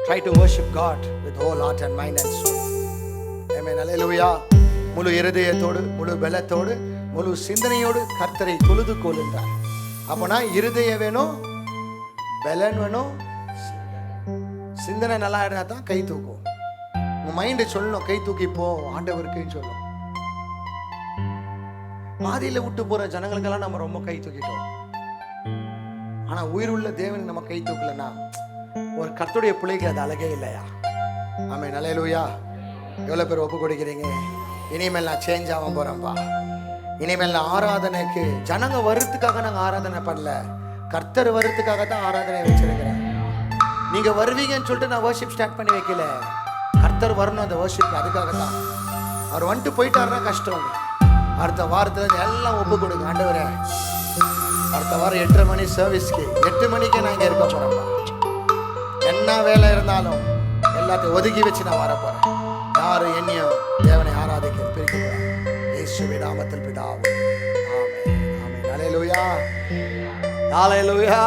S1: Try to worship God with whole heart and mind and soul. Amen. Hallelujah. முழு இருதயத்தோடு, முழு பலத்தோடு, முழு சிந்தனையோடு கர்த்தரை தொழுது கொள்ளுன்றார். அப்போனா இருதயம் வேணும், பலன் வேணும், சிந்தனை நல்லா இருந்தா தான் கை தூக்கும். உங்க மைண்டு சொல்லணும், கை தூக்கி போ ஆண்டவருக்குன்னு சொல்லணும். பாதியில விட்டு போற ஜனங்களுக்கெல்லாம் நம்ம ரொம்ப கை தூக்கிட்டோம். ஆனா உயிருள்ள தேவன் நம்ம கை தூக்கலன்னா ஒரு கர்த்தருடைய பிள்ளைக்கு அது அழகே இல்லையா? ஆமென். அல்லேலூயா. எவ்வளவு பேர் ஒப்பு கொடுக்கிறீங்க? இனிமேல் நான் சேஞ்ச் ஆக போறேன்பா. இனிமேல் நான் ஆராதனைக்கு ஜனங்க வருத்துக்காக நாங்க ஆராதனை பண்ணல, கர்த்தர் வருத்துக்காக தான் ஆராதனை வச்சிருக்கிறேன். நீங்க வருவீங்கன்னு சொல்லிட்டு நான் வர்ஷிப் ஸ்டார்ட் பண்ணி வைக்கல, கர்த்தர் வரணும் அந்த வர்ஷிப், அதுக்காக தான். அவர் வந்துட்டு போயிட்டாருன்னா கஷ்டம். அடுத்த வாரத்துல எல்லாம் ஒப்பு கொடுங்க. ஆண்டவரே, அடுத்த வாரம் 8:30 மணி சர்வீஸ்க்கு 8 மணிக்கே நான் இங்கே இருக்க போறேன்ப்பா. என்ன வேலை இருந்தாலும் எல்லாத்தையும் ஒதுக்கி வச்சு நான் வர போறேன். யாரும் என்னையும் தேவனை ஆராதிக்க பிரிக்க இயேசுவின் நாமத்தில் பிதாவே. ஆமென். ஆமென். அல்லேலூயா. அல்லேலூயா.